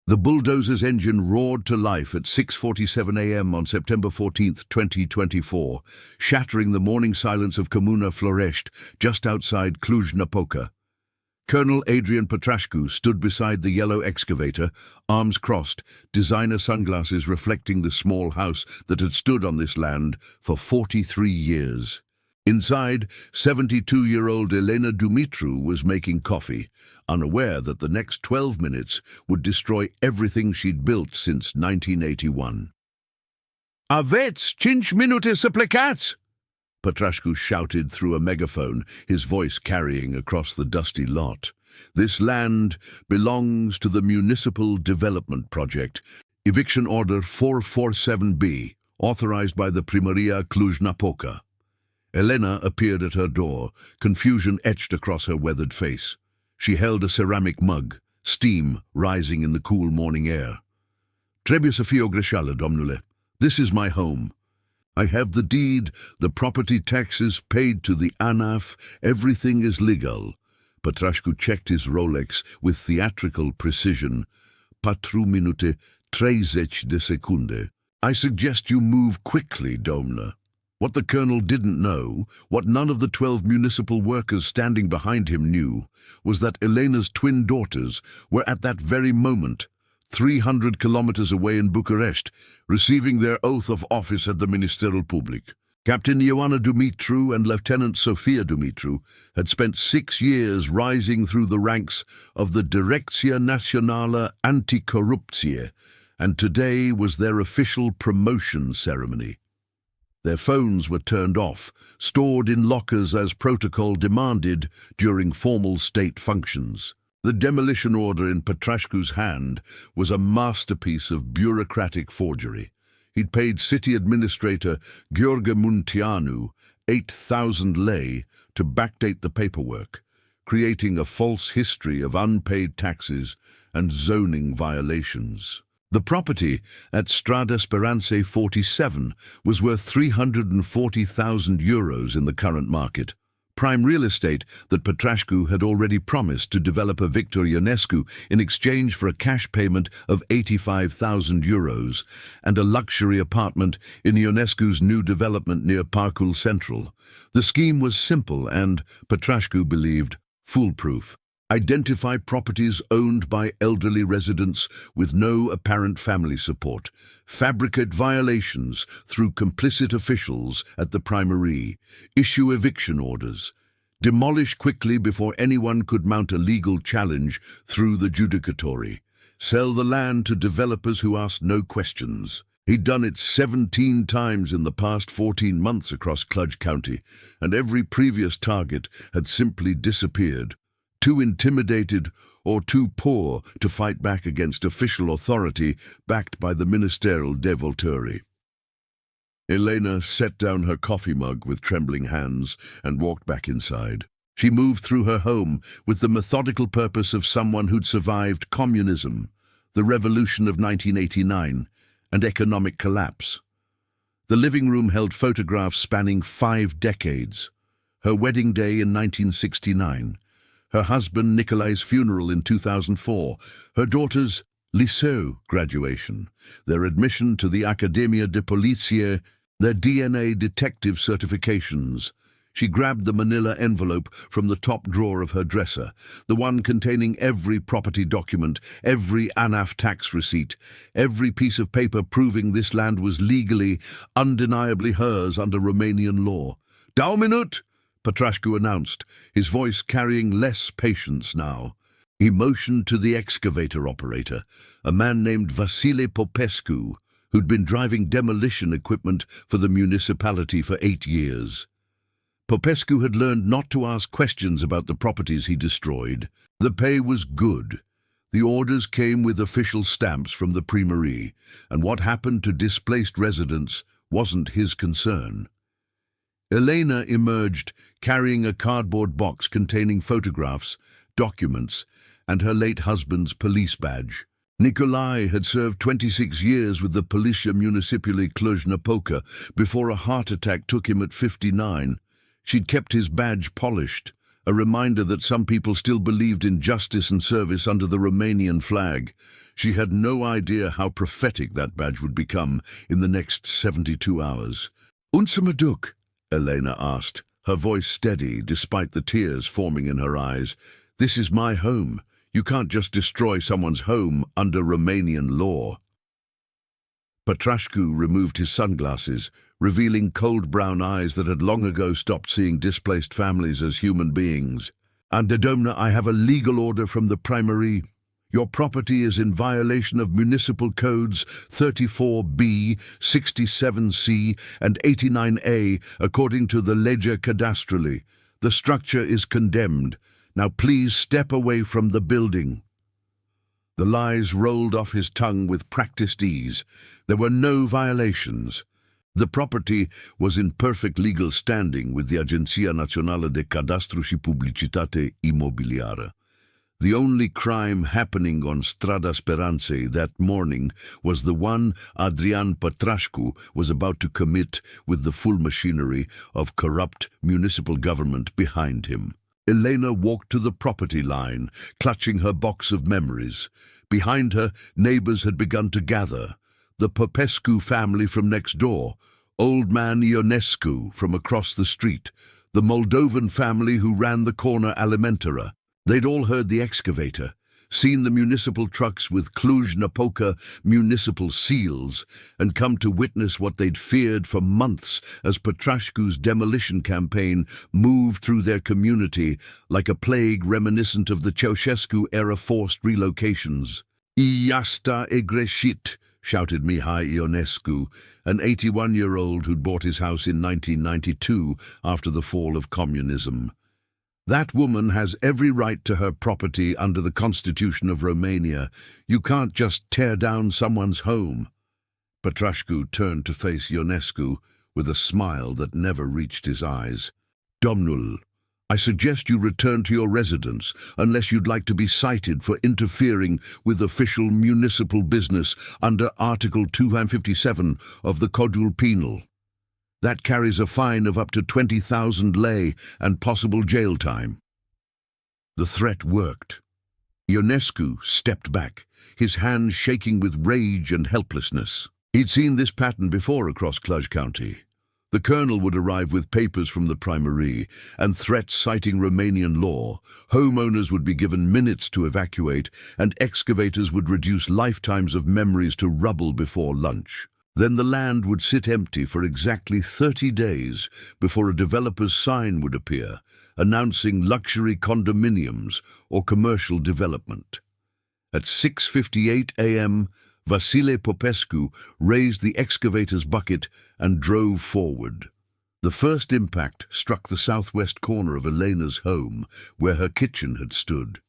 The bulldozer's engine roared to life at 6:47 a.m. on September 14, 2024, shattering the morning silence of Comuna Florești, just outside Cluj-Napoca. Colonel Adrian Pătrașcu stood beside the yellow excavator, arms crossed, designer sunglasses reflecting the small house that had stood on this land for 43 years. Inside, 72-year-old Elenei Dumitru was making coffee, unaware that the next 12 minutes would destroy everything she'd built since 1981. "Aveți 5 minute să plecați!" Pătrașcu shouted through a megaphone, his voice carrying across the dusty lot. "This land belongs to the Municipal Development Project, Eviction Order 447B, authorized by the Primărie Cluj-Napoca." Elena appeared at her door, confusion etched across her weathered face. She held a ceramic mug, steam rising in the cool morning air. "Trebuie să fie o greșeală, domnule. This is my home. I have the deed, the property taxes paid to the ANAF, everything is legal." Pătrașcu checked his Rolex with theatrical precision. 4 minute 30 de secunde. "I suggest you move quickly, domnă." What the colonel didn't know, what none of the 12 municipal workers standing behind him knew, was that Elena's twin daughters were at that very moment 300 kilometers away in București, receiving their oath of office at the Ministerul Public. Captain Elenei Dumitru and Lieutenant Sofia Dumitru had spent 6 years rising through the ranks of the Direcția Națională Anticorupție, and today was their official promotion ceremony. Their phones were turned off, stored in lockers as protocol demanded during formal state functions. The demolition order in Pătrașcu's hand was a masterpiece of bureaucratic forgery. He'd paid city administrator Gheorghe Munteanu 8,000 lei to backdate the paperwork, creating a false history of unpaid taxes and zoning violations. The property at Strada Speranței 47 was worth 340,000 euros in the current market, prime real estate that Pătrașcu had already promised to develop a Victor Ionescu in exchange for a cash payment of 85,000 euros and a luxury apartment in Ionescu's new development near Parcul Central. The scheme was simple and, Pătrașcu believed, foolproof. Identify properties owned by elderly residents with no apparent family support, fabricate violations through complicit officials at the Primărie, issue eviction orders, demolish quickly before anyone could mount a legal challenge through the judicatory, sell the land to developers who asked no questions. He'd done it 17 times in the past 14 months across Cluj County, and every previous target had simply disappeared, too intimidated or too poor to fight back against official authority backed by the ministerial devolturi. Elena set down her coffee mug with trembling hands and walked back inside. She moved through her home with the methodical purpose of someone who'd survived communism, the revolution of 1989, and economic collapse. The living room held photographs spanning 5 decades. Her wedding day in 1969, her husband Nicolai's funeral in 2004, her daughter's lycée graduation, their admission to the Academia de Poliție, their DNA detective certifications. She grabbed the manila envelope from the top drawer of her dresser, the one containing every property document, every ANAF tax receipt, every piece of paper proving this land was legally, undeniably hers under Romanian law. "Dau minut!" Pătrașcu announced, his voice carrying less patience now. He motioned to the excavator operator, a man named Vasile Popescu, who'd been driving demolition equipment for the municipality for 8 years. Popescu had learned not to ask questions about the properties he destroyed. The pay was good. The orders came with official stamps from the Primărie, and what happened to displaced residents wasn't his concern. Elena emerged, carrying a cardboard box containing photographs, documents, and her late husband's police badge. Nicolae had served 26 years with the Poliția Municipală Cluj-Napoca before a heart attack took him at 59. She'd kept his badge polished, a reminder that some people still believed in justice and service under the Romanian flag. She had no idea how prophetic that badge would become in the next 72 hours. "Unse duk?" Elena asked, her voice steady despite the tears forming in her eyes. "This is my home. You can't just destroy someone's home under Romanian law." Pătrașcu removed his sunglasses, revealing cold brown eyes that had long ago stopped seeing displaced families as human beings. "Under domnă, I have a legal order from the Primărie. Your property is in violation of municipal codes 34B, 67C, and 89A, according to the Legea Cadastrului. The structure is condemned. Now please step away from the building." The lies rolled off his tongue with practiced ease. There were no violations. The property was in perfect legal standing with the Agenția Națională de Cadastru și Publicitate Imobiliară. The only crime happening on Strada Speranței that morning was the one Adrian Pătrașcu was about to commit with the full machinery of corrupt municipal government behind him. Elena walked to the property line, clutching her box of memories. Behind her, neighbors had begun to gather. The Popescu family from next door, old man Ionescu from across the street, the Moldovan family who ran the corner alimentara. They'd all heard the excavator, seen the municipal trucks with Cluj-Napoca municipal seals, and come to witness what they'd feared for months as Pătrașcu's demolition campaign moved through their community like a plague reminiscent of the Ceausescu-era forced relocations. "Iasta e greșit," shouted Mihai Ionescu, an 81-year-old who'd bought his house in 1992 after the fall of communism. "That woman has every right to her property under the Constitution of Romania. You can't just tear down someone's home." Pătrașcu turned to face Ionescu with a smile that never reached his eyes. "Domnul, I suggest you return to your residence unless you'd like to be cited for interfering with official municipal business under Article 257 of the Codul Penal. That carries a fine of up to 20,000 lei and possible jail time." The threat worked. Ionescu stepped back, his hands shaking with rage and helplessness. He'd seen this pattern before across Cluj County. The colonel would arrive with papers from the Primărie and threats citing Romanian law. Homeowners would be given minutes to evacuate, and excavators would reduce lifetimes of memories to rubble before lunch. Then the land would sit empty for exactly 30 days before a developer's sign would appear, announcing luxury condominiums or commercial development. At 6:58 a.m., Vasile Popescu raised the excavator's bucket and drove forward. The first impact struck the southwest corner of Elena's home, where her kitchen had stood.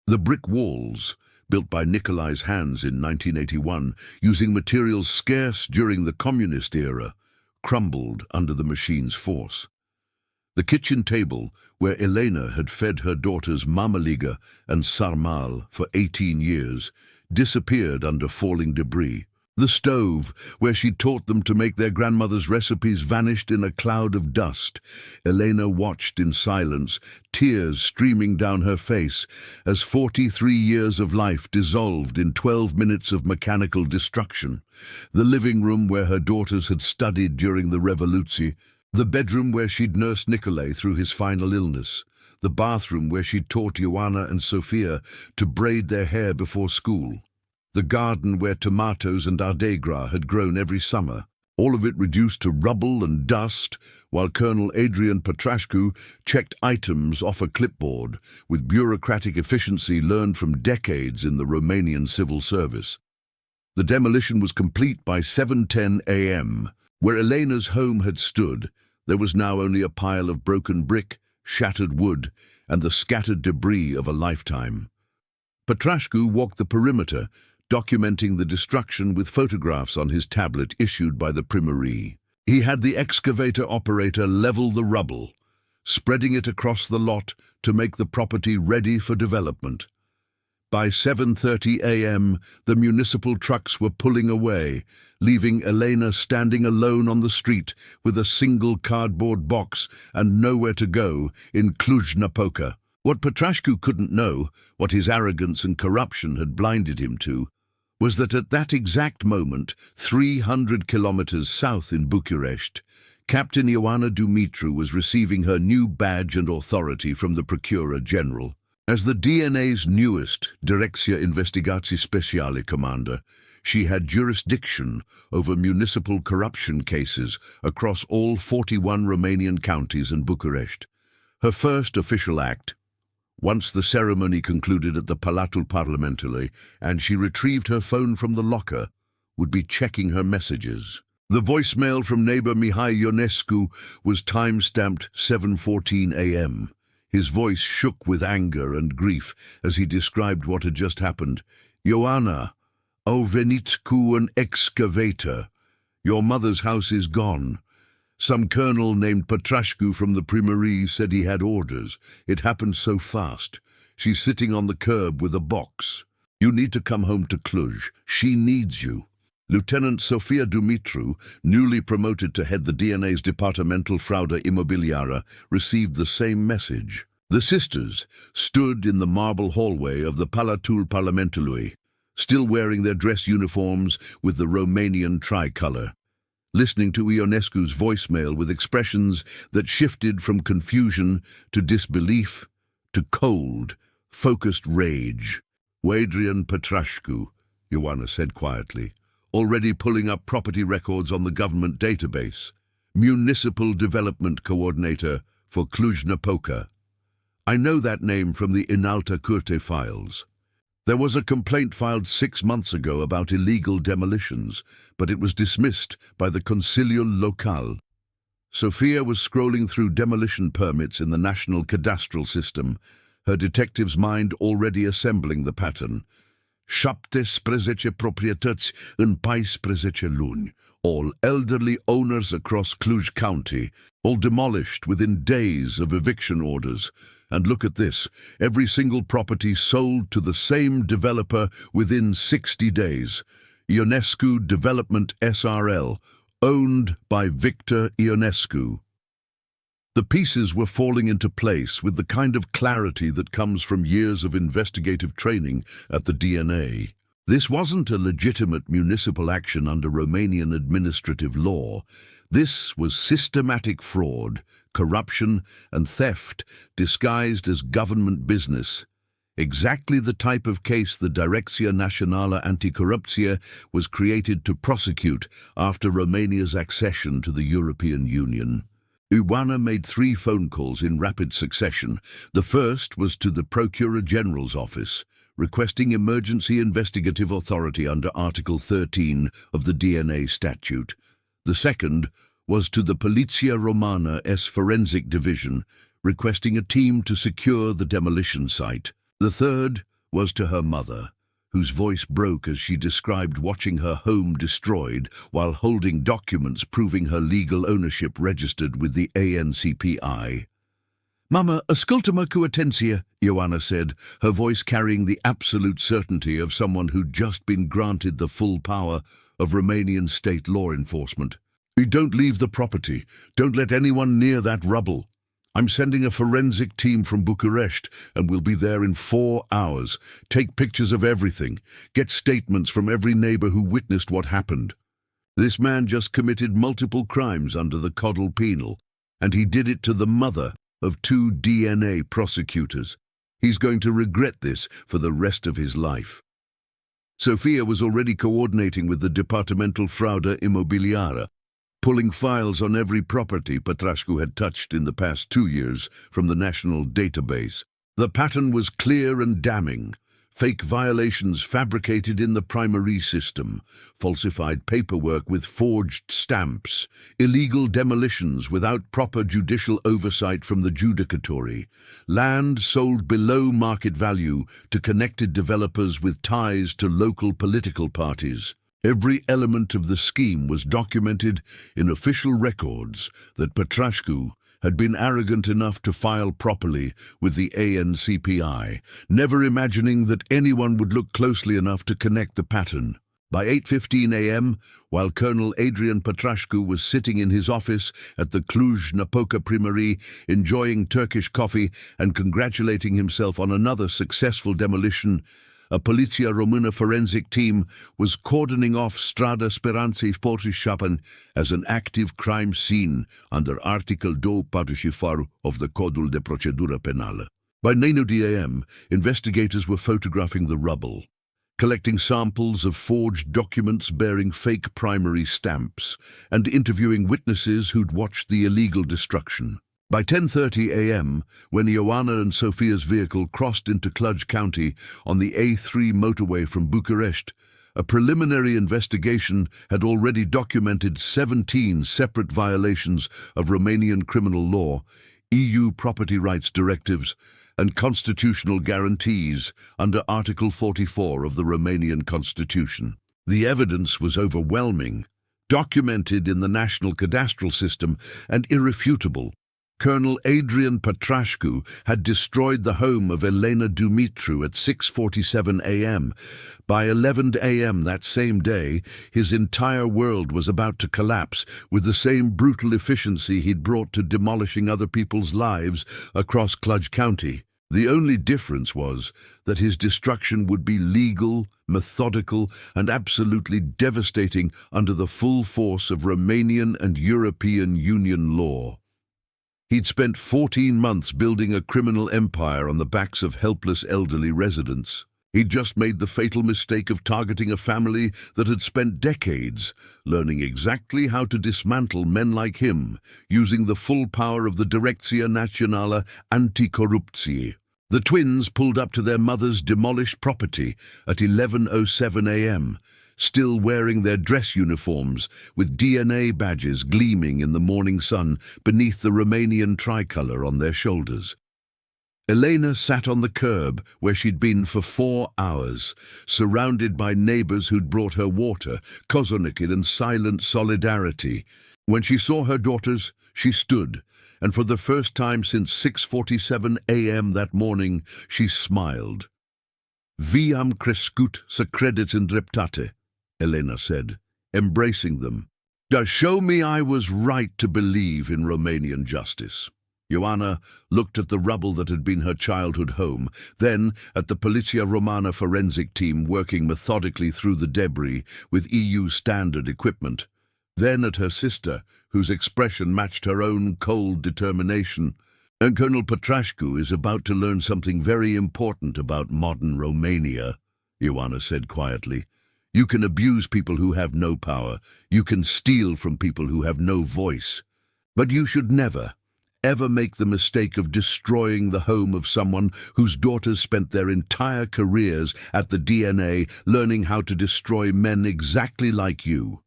The brick walls, built by Nicolai's hands in 1981, using materials scarce during the communist era, crumbled under the machine's force. The kitchen table, where Elena had fed her daughters mamaliga and sarmal for 18 years, disappeared under falling debris. The stove, where she taught them to make their grandmother's recipes, vanished in a cloud of dust. Elena watched in silence, tears streaming down her face, as 43 years of life dissolved in 12 minutes of mechanical destruction. The living room where her daughters had studied during the Revoluție, the bedroom where she'd nursed Nicolae through his final illness, the bathroom where she'd taught Ioana and Sofia to braid their hair before school, the garden where tomatoes and ardegra had grown every summer, all of it reduced to rubble and dust, while Colonel Adrian Pătrașcu checked items off a clipboard with bureaucratic efficiency learned from decades in the Romanian civil service. The demolition was complete by 7:10 a.m. Where Elena's home had stood, there was now only a pile of broken brick, shattered wood, and the scattered debris of a lifetime. Pătrașcu walked the perimeter, documenting the destruction with photographs on his tablet issued by the Primărie. He had the excavator operator level the rubble, spreading it across the lot to make the property ready for development. By 7:30 a.m., the municipal trucks were pulling away, leaving Elena standing alone on the street with a single cardboard box and nowhere to go in Cluj-Napoca. What Pătrașcu couldn't know, what his arrogance and corruption had blinded him to, was that at that exact moment, 300 kilometers south in București, Captain Elenei Dumitru was receiving her new badge and authority from the Procureur General. As the DNA's newest Direcția Investigații Speciale commander, she had jurisdiction over municipal corruption cases across all 41 Romanian counties and București. Her first official act, once the ceremony concluded at the Palatul Parlamentului and she retrieved her phone from the locker, would be checking her messages. The voicemail from neighbor Mihai Ionescu was time-stamped 7:14 a.m. His voice shook with anger and grief as he described what had just happened. "Ioana, au venit cu an excavator. Your mother's house is gone. Some colonel named Pătrașcu from the Primărie said he had orders. It happened so fast. She's sitting on the curb with a box. You need to come home to Cluj. She needs you." Lieutenant Sofia Dumitru, newly promoted to head the DNA's departamental fraude imobiliară, received the same message. The sisters stood in the marble hallway of the Palatul Parlamentului, still wearing their dress uniforms with the Romanian tricolour, listening to Ionescu's voicemail with expressions that shifted from confusion to disbelief to cold, focused rage. "Adrian Pătrașcu," Ioana said quietly, "already pulling up property records on the government database. Municipal Development Coordinator for Cluj-Napoca. I know that name from the Înaltă Curte files. There was a complaint filed 6 months ago about illegal demolitions, but it was dismissed by the Consiliul Local." Sofia was scrolling through demolition permits in the national cadastral system, her detective's mind already assembling the pattern. 17 proprietăți în 14 luni, all elderly owners across Cluj County, all demolished within days of eviction orders. And look at this, every single property sold to the same developer within 60 days. Ionescu Development SRL, owned by Victor Ionescu. The pieces were falling into place with the kind of clarity that comes from years of investigative training at the DNA. This wasn't a legitimate municipal action under Romanian administrative law. This was systematic fraud, corruption and theft disguised as government business. Exactly the type of case the Direcția Națională Anticorupție was created to prosecute after Romania's accession to the European Union. Ioana made 3 phone calls in rapid succession. The first was to the Procureur General's office, requesting emergency investigative authority under Article 13 of the DNA statute. The second was to the Poliția Română S Forensic Division, requesting a team to secure the demolition site. The third was to her mother, whose voice broke as she described watching her home destroyed while holding documents proving her legal ownership registered with the ANCPI. "Mama, ascultă-mă cu atenție," Ioana said, her voice carrying the absolute certainty of someone who'd just been granted the full power of Romanian state law enforcement. "Don't leave the property. Don't let anyone near that rubble. I'm sending a forensic team from București and we'll be there in 4 hours. Take pictures of everything. Get statements from every neighbor who witnessed what happened. This man just committed multiple crimes under the Codul Penal, and he did it to the mother of 2 DNA prosecutors. He's going to regret this for the rest of his life." Sofia was already coordinating with the departamental fraude imobiliară, pulling files on every property Pătrașcu had touched in the past 2 years from the national database. The pattern was clear and damning. Fake violations fabricated in the Primărie system, falsified paperwork with forged stamps, illegal demolitions without proper judicial oversight from the judicatory, land sold below market value to connected developers with ties to local political parties. Every element of the scheme was documented in official records that Pătrașcu had been arrogant enough to file properly with the ANCPI, never imagining that anyone would look closely enough to connect the pattern. By 8:15 a.m., while Colonel Adrian Pătrașcu was sitting in his office at the Cluj-Napoca Primărie, enjoying Turkish coffee and congratulating himself on another successful demolition, a Poliția Română forensic team was cordoning off Strada Speranței 47 as an active crime scene under Article 244 of the Codul de Procedură Penală. By 9 a.m., investigators were photographing the rubble, collecting samples of forged documents bearing fake primary stamps, and interviewing witnesses who'd watched the illegal destruction. By 10:30 a.m., when Ioana and Sophia's vehicle crossed into Cluj County on the A3 motorway from București, a preliminary investigation had already documented 17 separate violations of Romanian criminal law, EU property rights directives, and constitutional guarantees under Article 44 of the Romanian Constitution. The evidence was overwhelming, documented in the national cadastral system, and irrefutable. Colonel Adrian Pătrașcu had destroyed the home of Elenei Dumitru at 6:47 a.m. By 11 a.m. that same day, his entire world was about to collapse with the same brutal efficiency he'd brought to demolishing other people's lives across Cluj County. The only difference was that his destruction would be legal, methodical, and absolutely devastating under the full force of Romanian and European Union law. He'd spent 14 months building a criminal empire on the backs of helpless elderly residents. He'd just made the fatal mistake of targeting a family that had spent decades learning exactly how to dismantle men like him, using the full power of the Direcția Națională Anticorupție. The twins pulled up to their mother's demolished property at 11:07 a.m., still wearing their dress uniforms, with DNA badges gleaming in the morning sun beneath the Romanian tricolour on their shoulders. Elena sat on the curb where she'd been for 4 hours, surrounded by neighbours who'd brought her water, kozoniki and silent solidarity. When she saw her daughters, she stood, and for the first time since 6:47 a.m. that morning, she smiled. "Vi-am crescut să credeți în dreptate," Elena said, embracing them. "Show me I was right to believe in Romanian justice." Ioana looked at the rubble that had been her childhood home, then at the Poliția Romană forensic team working methodically through the debris with EU standard equipment, then at her sister, whose expression matched her own cold determination. "And Colonel Pătrașcu is about to learn something very important about modern Romania," Ioana said quietly. "You can abuse people who have no power. You can steal from people who have no voice. But you should never, ever make the mistake of destroying the home of someone whose daughters spent their entire careers at the DNA learning how to destroy men exactly like you.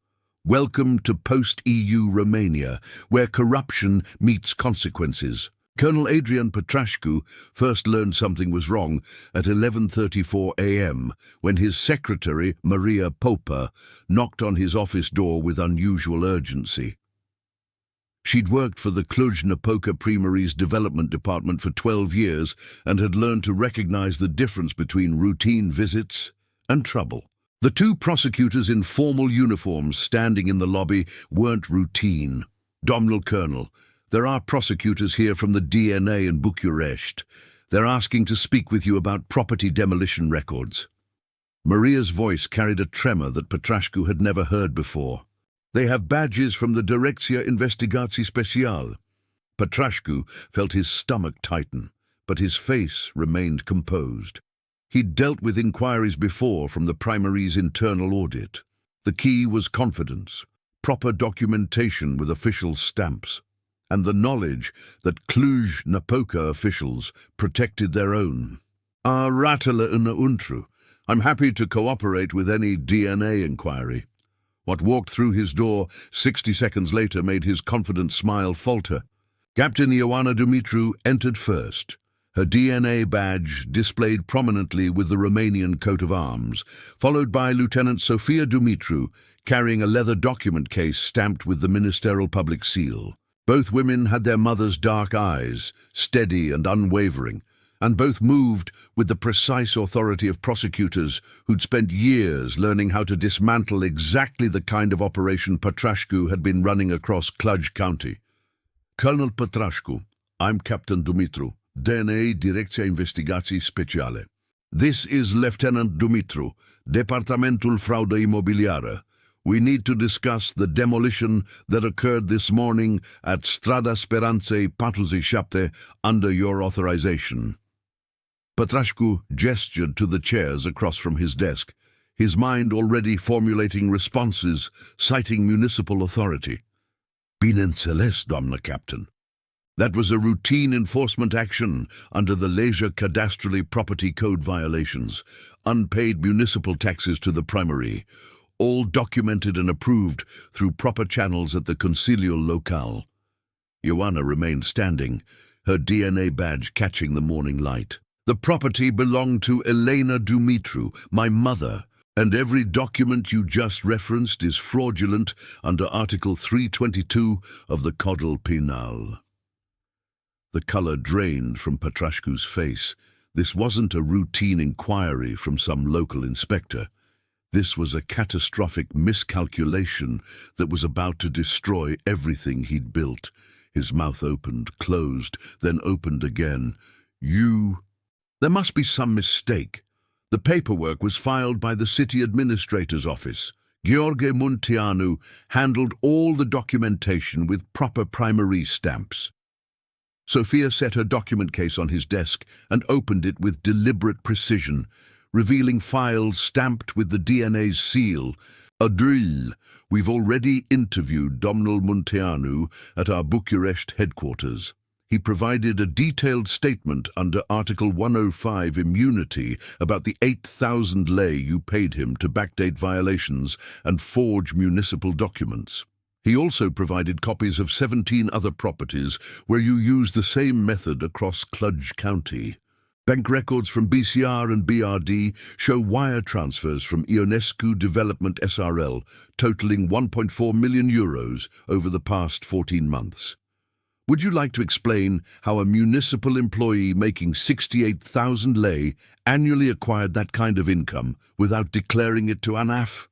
Welcome to post-EU Romania, where corruption meets consequences." Colonel Adrian Pătrașcu first learned something was wrong at 11:34 a.m. when his secretary, Maria Popa, knocked on his office door with unusual urgency. She'd worked for the Cluj-Napoca Primărie's development department for 12 years and had learned to recognize the difference between routine visits and trouble. The two prosecutors in formal uniforms standing in the lobby weren't routine. "Domnul Colonel, there are prosecutors here from the DNA in București. They're asking to speak with you about property demolition records." Maria's voice carried a tremor that Pătrașcu had never heard before. "They have badges from the Direcția Investigații Speciale." Pătrașcu felt his stomach tighten, but his face remained composed. He'd dealt with inquiries before from the Primărie's internal audit. The key was confidence, proper documentation with official stamps, and the knowledge that Cluj-Napoca officials protected their own. "Ratele înăuntru. I'm happy to cooperate with any DNA inquiry." What walked through his door 60 seconds later made his confident smile falter. Captain Elenei Dumitru entered first, her DNA badge displayed prominently with the Romanian coat of arms, followed by Lieutenant Sophia Dumitru, carrying a leather document case stamped with the ministerial public seal. Both women had their mother's dark eyes, steady and unwavering, and both moved with the precise authority of prosecutors who'd spent years learning how to dismantle exactly the kind of operation Pătrașcu had been running across Cluj County. "Colonel Pătrașcu, I'm Captain Dumitru, DNA Direcția Investigații Speciale." This is Lieutenant Dumitru, Departamentul Fraudă Imobiliară. We need to discuss the demolition that occurred this morning at Strada Speranței 47 under your authorization. Pătrașcu gestured to the chairs across from his desk, his mind already formulating responses, citing municipal authority. Bineînțeles, doamnă Captain. That was a routine enforcement action under the leisure cadastrally property code violations, unpaid municipal taxes to the Primărie, all documented and approved through proper channels at the Consiliul Local. Ioana remained standing, her DNA badge catching the morning light. The property belonged to Elenei Dumitru, my mother, and every document you just referenced is fraudulent under Article 322 of the Codul Penal. The color drained from Pătrașcu's face. This wasn't a routine inquiry from some local inspector. This was a catastrophic miscalculation that was about to destroy everything he'd built. His mouth opened, closed, then opened again. You... There must be some mistake. The paperwork was filed by the city administrator's office. Gheorghe Munteanu handled all the documentation with proper Primărie stamps. Sophia set her document case on his desk and opened it with deliberate precision, revealing files stamped with the DNA's seal. Adrian, we've already interviewed Domnul Munteanu at our București headquarters. He provided a detailed statement under Article 105 immunity about the 8,000 lei you paid him to backdate violations and forge municipal documents. He also provided copies of 17 other properties where you used the same method across Cluj County. Bank records from BCR and BRD show wire transfers from Ionescu Development SRL totaling 1.4 million euros over the past 14 months. Would you like to explain how a municipal employee making 68,000 lei annually acquired that kind of income without declaring it to ANAF?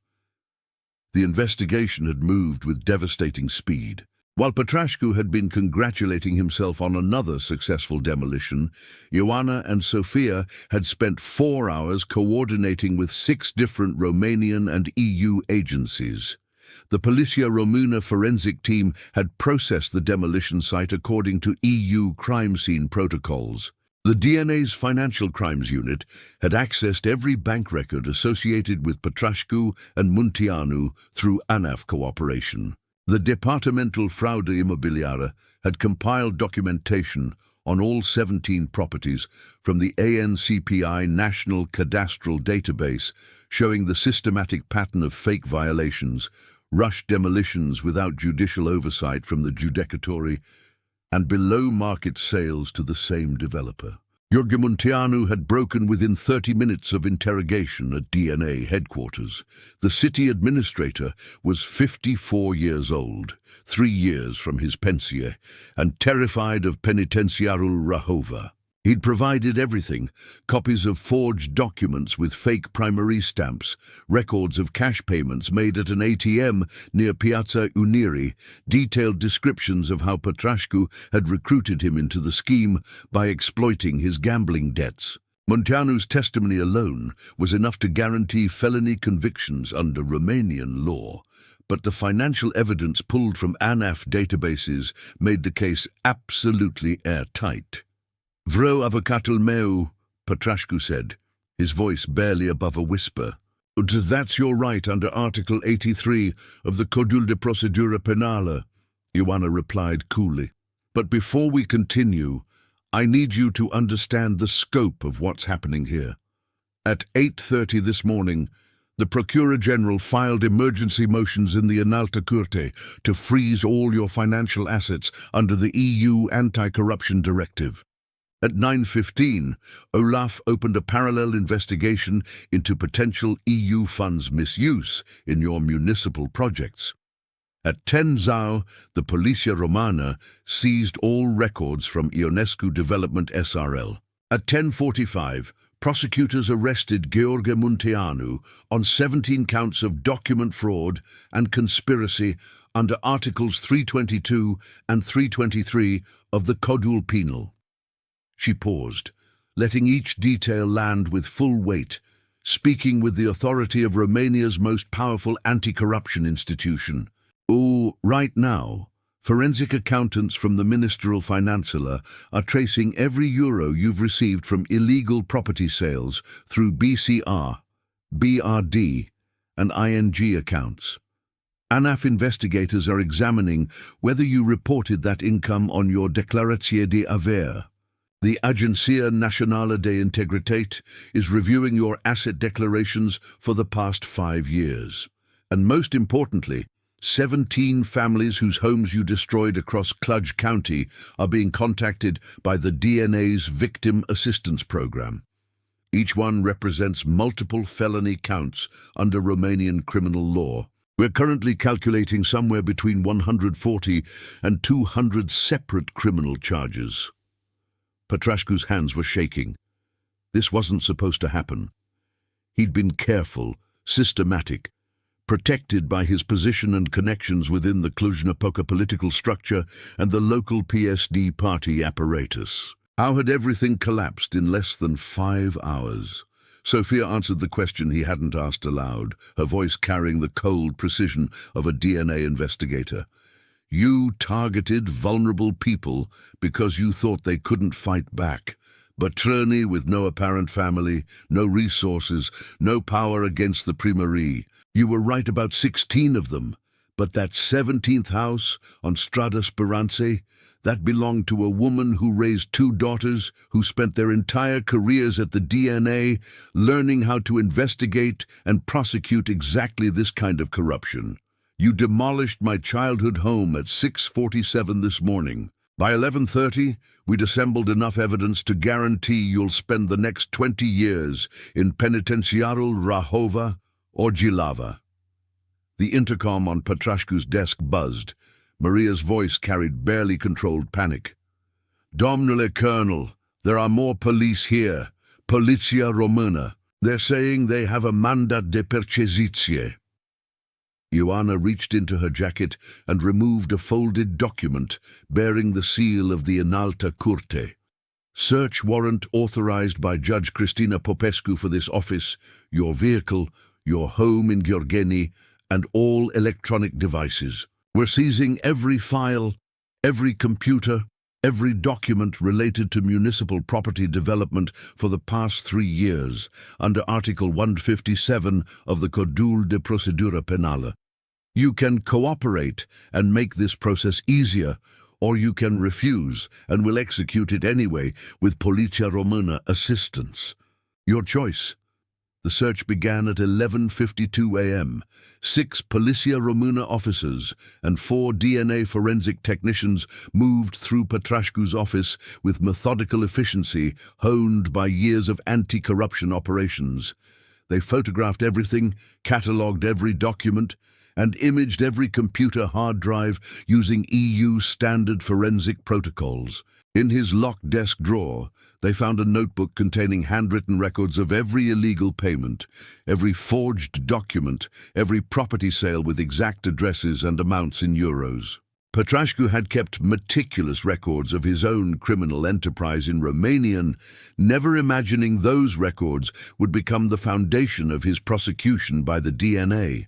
The investigation had moved with devastating speed. While Pătrașcu had been congratulating himself on another successful demolition, Ioana and Sophia had spent 4 hours coordinating with 6 different Romanian and EU agencies. The Poliția Română forensic team had processed the demolition site according to EU crime scene protocols. The DNA's Financial Crimes Unit had accessed every bank record associated with Pătrașcu and Munteanu through ANAF cooperation. The Departamentul Fraudă Imobiliară had compiled documentation on all 17 properties from the ANCPI National Cadastral Database showing the systematic pattern of fake violations, rushed demolitions without judicial oversight from the judicatory, and below-market sales to the same developer. Gheorghe Munteanu had broken within 30 minutes of interrogation at DNA headquarters. The city administrator was 54 years old, 3 years from his pensie, and terrified of penitenciarul Rahova. He'd provided everything: copies of forged documents with fake Primărie stamps, records of cash payments made at an ATM near Piața Unii, detailed descriptions of how Pătrașcu had recruited him into the scheme by exploiting his gambling debts. Munteanu's testimony alone was enough to guarantee felony convictions under Romanian law, but the financial evidence pulled from ANAF databases made the case absolutely airtight. Vreau avocatul meu, Pătrașcu said, his voice barely above a whisper. That's your right under Article 83 of the Codul de Procedură Penală, Ioana replied coolly. But before we continue, I need you to understand the scope of what's happening here. At 8:30 this morning, the Procuror General filed emergency motions in the Înaltă Curte to freeze all your financial assets under the EU Anti-Corruption Directive. At 9:15, Olaf opened a parallel investigation into potential EU funds misuse in your municipal projects. At 10 zau, the Poliția Română seized all records from Ionescu Development SRL. At 10:45, prosecutors arrested Gheorghe Munteanu on 17 counts of document fraud and conspiracy under Articles 322 and 323 of the Codul Penal. She paused, letting each detail land with full weight, speaking with the authority of Romania's most powerful anti-corruption institution. Right now, forensic accountants from the Ministerial Fiicele are tracing every euro you've received from illegal property sales through BCR, BRD, and ING accounts. ANAF investigators are examining whether you reported that income on your declarație de avere. The Agenția Națională de Integritate is reviewing your asset declarations for the past 5 years. And most importantly, 17 families whose homes you destroyed across Cluj County are being contacted by the DNA's Victim Assistance Program. Each one represents multiple felony counts under Romanian criminal law. We're currently calculating somewhere between 140 and 200 separate criminal charges. Pătrașcu's hands were shaking. This wasn't supposed to happen. He'd been careful, systematic, protected by his position and connections within the Cluj-Napoca political structure and the local PSD party apparatus. How had everything collapsed in less than 5 hours? Sophia answered the question he hadn't asked aloud, her voice carrying the cold precision of a DNA investigator. You targeted vulnerable people because you thought they couldn't fight back. Bătrâne with no apparent family, no resources, no power against the Primărie. You were right about 16 of them, but that 17th house on Strada Speranței, that belonged to a woman who raised 2 daughters, who spent their entire careers at the DNA learning how to investigate and prosecute exactly this kind of corruption. You demolished my childhood home at 6:47 this morning. By 11:30, we'd assembled enough evidence to guarantee you'll spend the next 20 years in penitentiarul Rahova or Jilava. The intercom on Pătrașcu's desk buzzed. Maria's voice carried barely controlled panic. Domnule Colonel, there are more police here. Poliția Română. They're saying they have a mandat de percheziție. Ioana reached into her jacket and removed a folded document bearing the seal of the Înaltă Curte. Search warrant authorized by Judge Cristina Popescu for this office, your vehicle, your home in Gheorgheni, and all electronic devices. We're seizing every file, every computer, every document related to municipal property development for the past 3 years, under Article 157 of the Codul de Procedură Penală. You can cooperate and make this process easier, or you can refuse and will execute it anyway with Poliția Română assistance. Your choice. The search began at 11:52 a.m. 6 Poliția Română officers and 4 DNA forensic technicians moved through Pătrașcu's office with methodical efficiency honed by years of anti-corruption operations. They photographed everything, catalogued every document, and imaged every computer hard drive using EU standard forensic protocols. In his locked desk drawer, they found a notebook containing handwritten records of every illegal payment, every forged document, every property sale with exact addresses and amounts in euros. Pătrașcu had kept meticulous records of his own criminal enterprise in Romanian, never imagining those records would become the foundation of his prosecution by the DNA.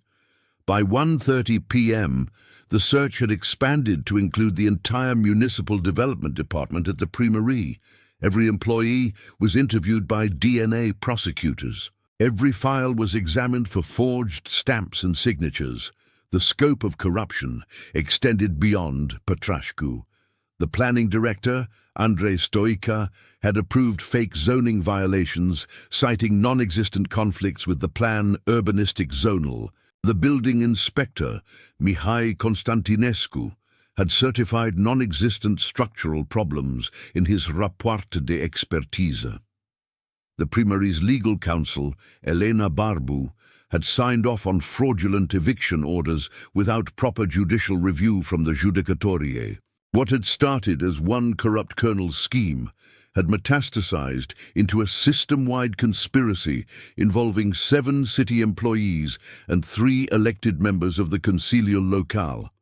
By 1:30 p.m., the search had expanded to include the entire municipal development department at the Primărie. Every employee was interviewed by DNA prosecutors. Every file was examined for forged stamps and signatures. The scope of corruption extended beyond Pătrașcu. The planning director, Andrei Stoica, had approved fake zoning violations, citing non-existent conflicts with the plan urbanistic zonal. The building inspector, Mihai Constantinescu, had certified non-existent structural problems in his rapoarte de expertiză. The Primărie's legal counsel, Elena Barbu, had signed off on fraudulent eviction orders without proper judicial review from the judecătorie. What had started as one corrupt colonel's scheme had metastasized into a system-wide conspiracy involving 7 city employees and 3 elected members of the Consiliul Local.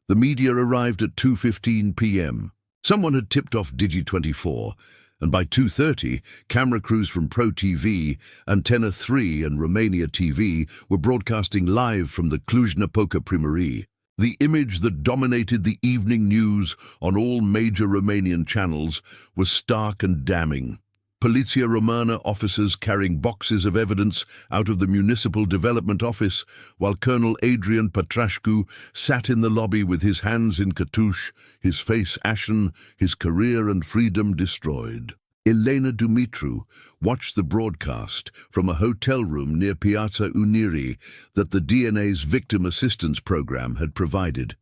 The media arrived at 2:15 p.m. Someone had tipped off Digi24, and by 2:30, camera crews from Pro TV, Antenna 3 and Romania TV were broadcasting live from the Cluj-Napoca Primărie. The image that dominated the evening news on all major Romanian channels was stark and damning. Poliția Română officers carrying boxes of evidence out of the Municipal Development Office, while Colonel Adrian Pătrașcu sat in the lobby with his hands in cartouche, his face ashen, his career and freedom destroyed. Elenei Dumitru watched the broadcast from a hotel room near Piața Unii that the DNA's Victim Assistance Program had provided.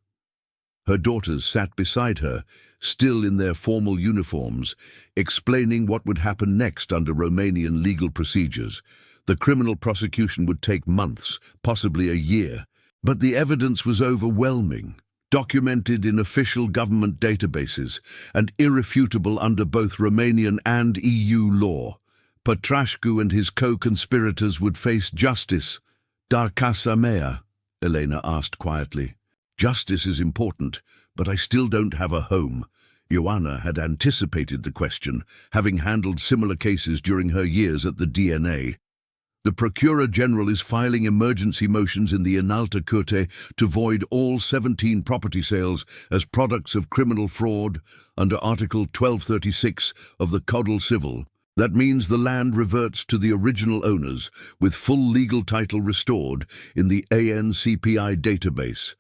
Her daughters sat beside her, still in their formal uniforms, explaining what would happen next under Romanian legal procedures. The criminal prosecution would take months, possibly a year, but the evidence was overwhelming, documented in official government databases and irrefutable under both Romanian and EU law. Pătrașcu and his co-conspirators would face justice. Dar casa mea? Elena asked quietly. Justice is important, but I still don't have a home. Ioana had anticipated the question, having handled similar cases during her years at the DNA. The Procureur General is filing emergency motions in the Înaltă Curte to void all 17 property sales as products of criminal fraud under Article 1236 of the Codul Civil. That means the land reverts to the original owners, with full legal title restored in the ANCPI database.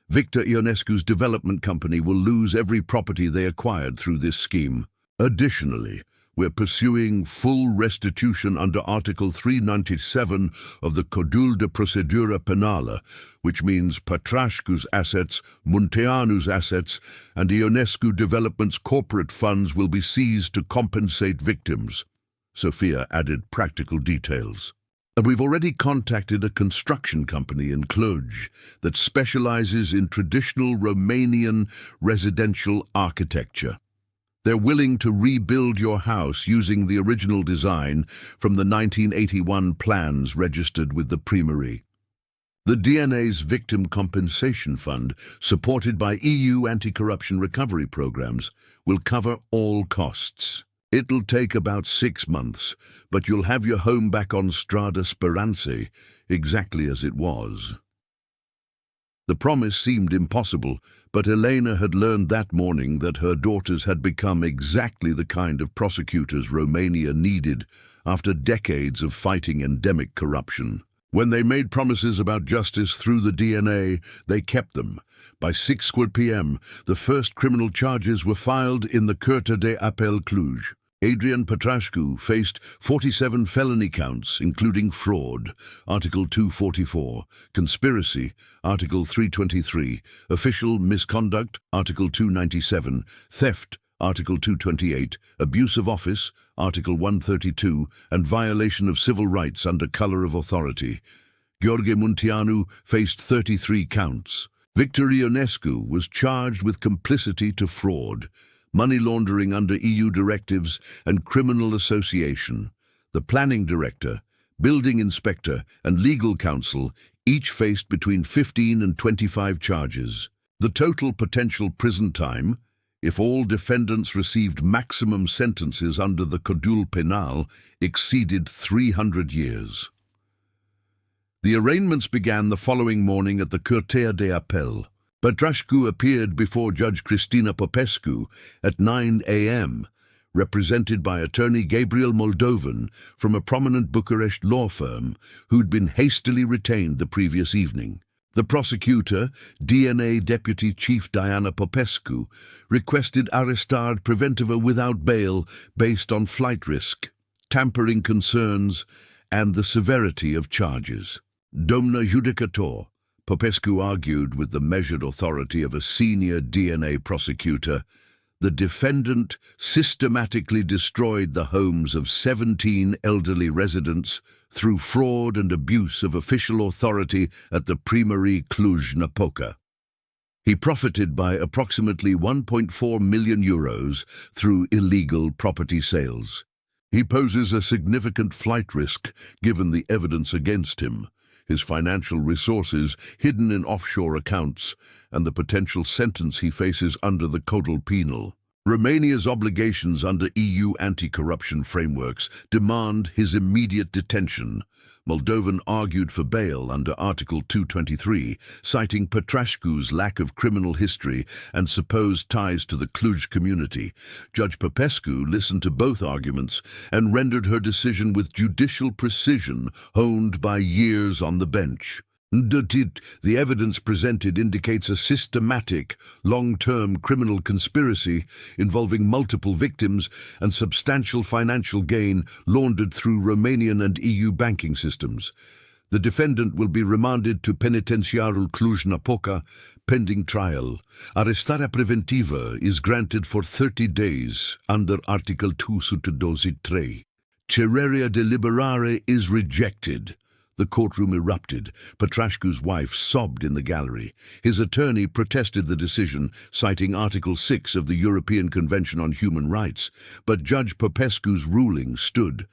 Victor Ionescu's development company will lose every property they acquired through this scheme. Additionally, we're pursuing full restitution under Article 397 of the Codul de Procedură Penală, which means Pătrașcu's assets, Munteanu's assets, and Ionescu Development's corporate funds will be seized to compensate victims. Sophia added practical details. And we've already contacted a construction company in Cluj that specializes in traditional Romanian residential architecture. They're willing to rebuild your house using the original design from the 1981 plans registered with the Primărie. The DNA's Victim Compensation Fund, supported by EU anti-corruption recovery programs, will cover all costs. It'll take about 6 months, but you'll have your home back on Strada Speranței, exactly as it was. The promise seemed impossible, but Elena had learned that morning that her daughters had become exactly the kind of prosecutors Romania needed after decades of fighting endemic corruption. When they made promises about justice through the DNA, they kept them. By 6 p.m., the first criminal charges were filed in the Curte de Apel Cluj. Adrian Pătrașcu faced 47 felony counts, including fraud, Article 244, conspiracy, Article 323, official misconduct, Article 297, theft, Article 228, abuse of office, Article 132, and violation of civil rights under color of authority. Gheorghe Munteanu faced 33 counts. Victor Ionescu was charged with complicity to fraud, money laundering under EU directives, and criminal association. The planning director, building inspector, and legal counsel each faced between 15 and 25 charges. The total potential prison time, if all defendants received maximum sentences under the Codul Penal, exceeded 300 years. The arraignments began the following morning at the Curtea de Apel. Pătrașcu appeared before Judge Cristina Popescu at 9 a.m., represented by attorney Gabriel Moldovan from a prominent Bucharest law firm who'd been hastily retained the previous evening. The prosecutor, DNA Deputy Chief Diana Popescu, requested arestare preventivă without bail based on flight risk, tampering concerns, and the severity of charges. Domnă judecător, Popescu argued with the measured authority of a senior DNA prosecutor, the defendant systematically destroyed the homes of 17 elderly residents through fraud and abuse of official authority at the Primărie Cluj-Napoca. He profited by approximately 1.4 million euros through illegal property sales. He poses a significant flight risk given the evidence against him, his financial resources hidden in offshore accounts, and the potential sentence he faces under the Codul Penal. Romania's obligations under EU anti-corruption frameworks demand his immediate detention. Moldovan argued for bail under Article 223, citing Pătrașcu's lack of criminal history and supposed ties to the Cluj community. Judge Popescu listened to both arguments and rendered her decision with judicial precision, honed by years on the bench. The evidence presented indicates a systematic, long-term criminal conspiracy involving multiple victims and substantial financial gain laundered through Romanian and EU banking systems. The defendant will be remanded to penitenciarul Cluj-Napoca pending trial. Arestarea preventivă is granted for 30 days under Article 223. Cererea de liberare is rejected. The courtroom erupted. Pătrașcu's wife sobbed in the gallery. His attorney protested the decision, citing Article 6 of the European Convention on Human Rights, but Judge Popescu's ruling stood.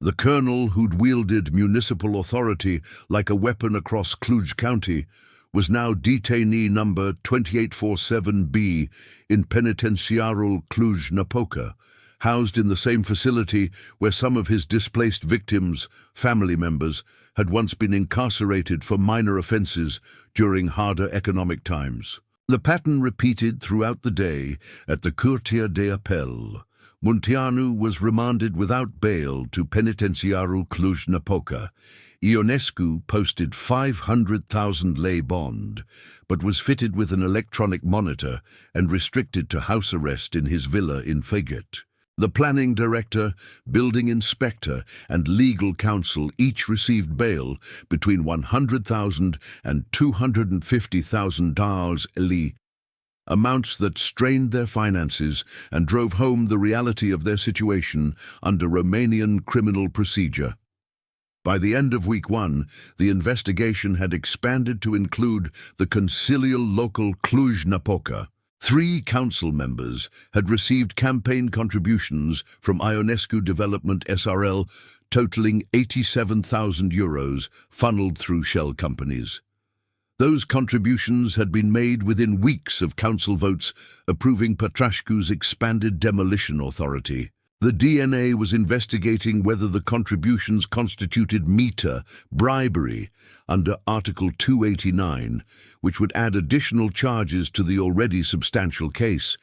The colonel who'd wielded municipal authority like a weapon across Cluj County was now detainee number 2847B in penitenciarul Cluj-Napoca, housed in the same facility where some of his displaced victims, family members, had once been incarcerated for minor offences during harder economic times. The pattern repeated throughout the day at the Curtea de Apel. Munteanu was remanded without bail to penitenciarul Cluj-Napoca. Ionescu posted 500,000 lei bond, but was fitted with an electronic monitor and restricted to house arrest in his villa in Făget. The planning director, building inspector, and legal counsel each received bail between 100,000 and 250,000 lei, amounts that strained their finances and drove home the reality of their situation under Romanian criminal procedure. By the end of week 1, the investigation had expanded to include the concilial local Cluj-Napoca. 3 council members had received campaign contributions from Ionescu Development SRL totaling €87,000 funneled through shell companies. Those contributions had been made within weeks of council votes approving Pătrașcu's expanded demolition authority. The DNA was investigating whether the contributions constituted meter, bribery, under Article 289, which would add additional charges to the already substantial case.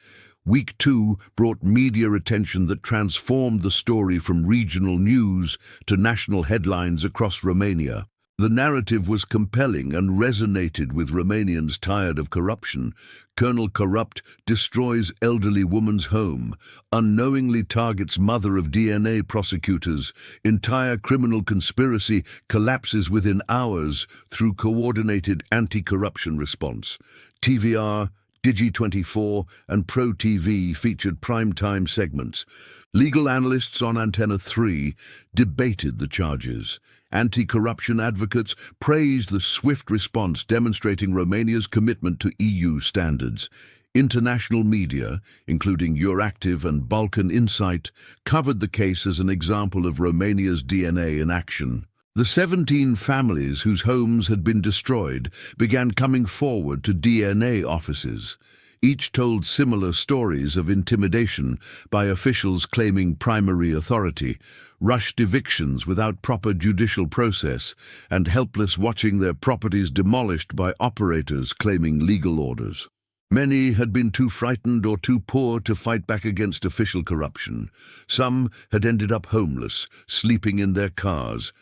Week 2 brought media attention that transformed the story from regional news to national headlines across Romania. The narrative was compelling and resonated with Romanians tired of corruption. Colonel Corupt destroys elderly woman's home, unknowingly targets mother of DNA prosecutors. Entire criminal conspiracy collapses within hours through coordinated anti-corruption response. TVR, Digi24 and Pro TV featured prime-time segments. Legal analysts on Antenna 3 debated the charges. Anti-corruption advocates praised the swift response demonstrating Romania's commitment to EU standards. International media, including Euractiv and Balkan Insight, covered the case as an example of Romania's DNA in action. The 17 families whose homes had been destroyed began coming forward to DNA offices. Each told similar stories of intimidation by officials claiming primary authority, rushed evictions without proper judicial process, and helpless watching their properties demolished by operators claiming legal orders. Many had been too frightened or too poor to fight back against official corruption. Some had ended up homeless, sleeping in their cars.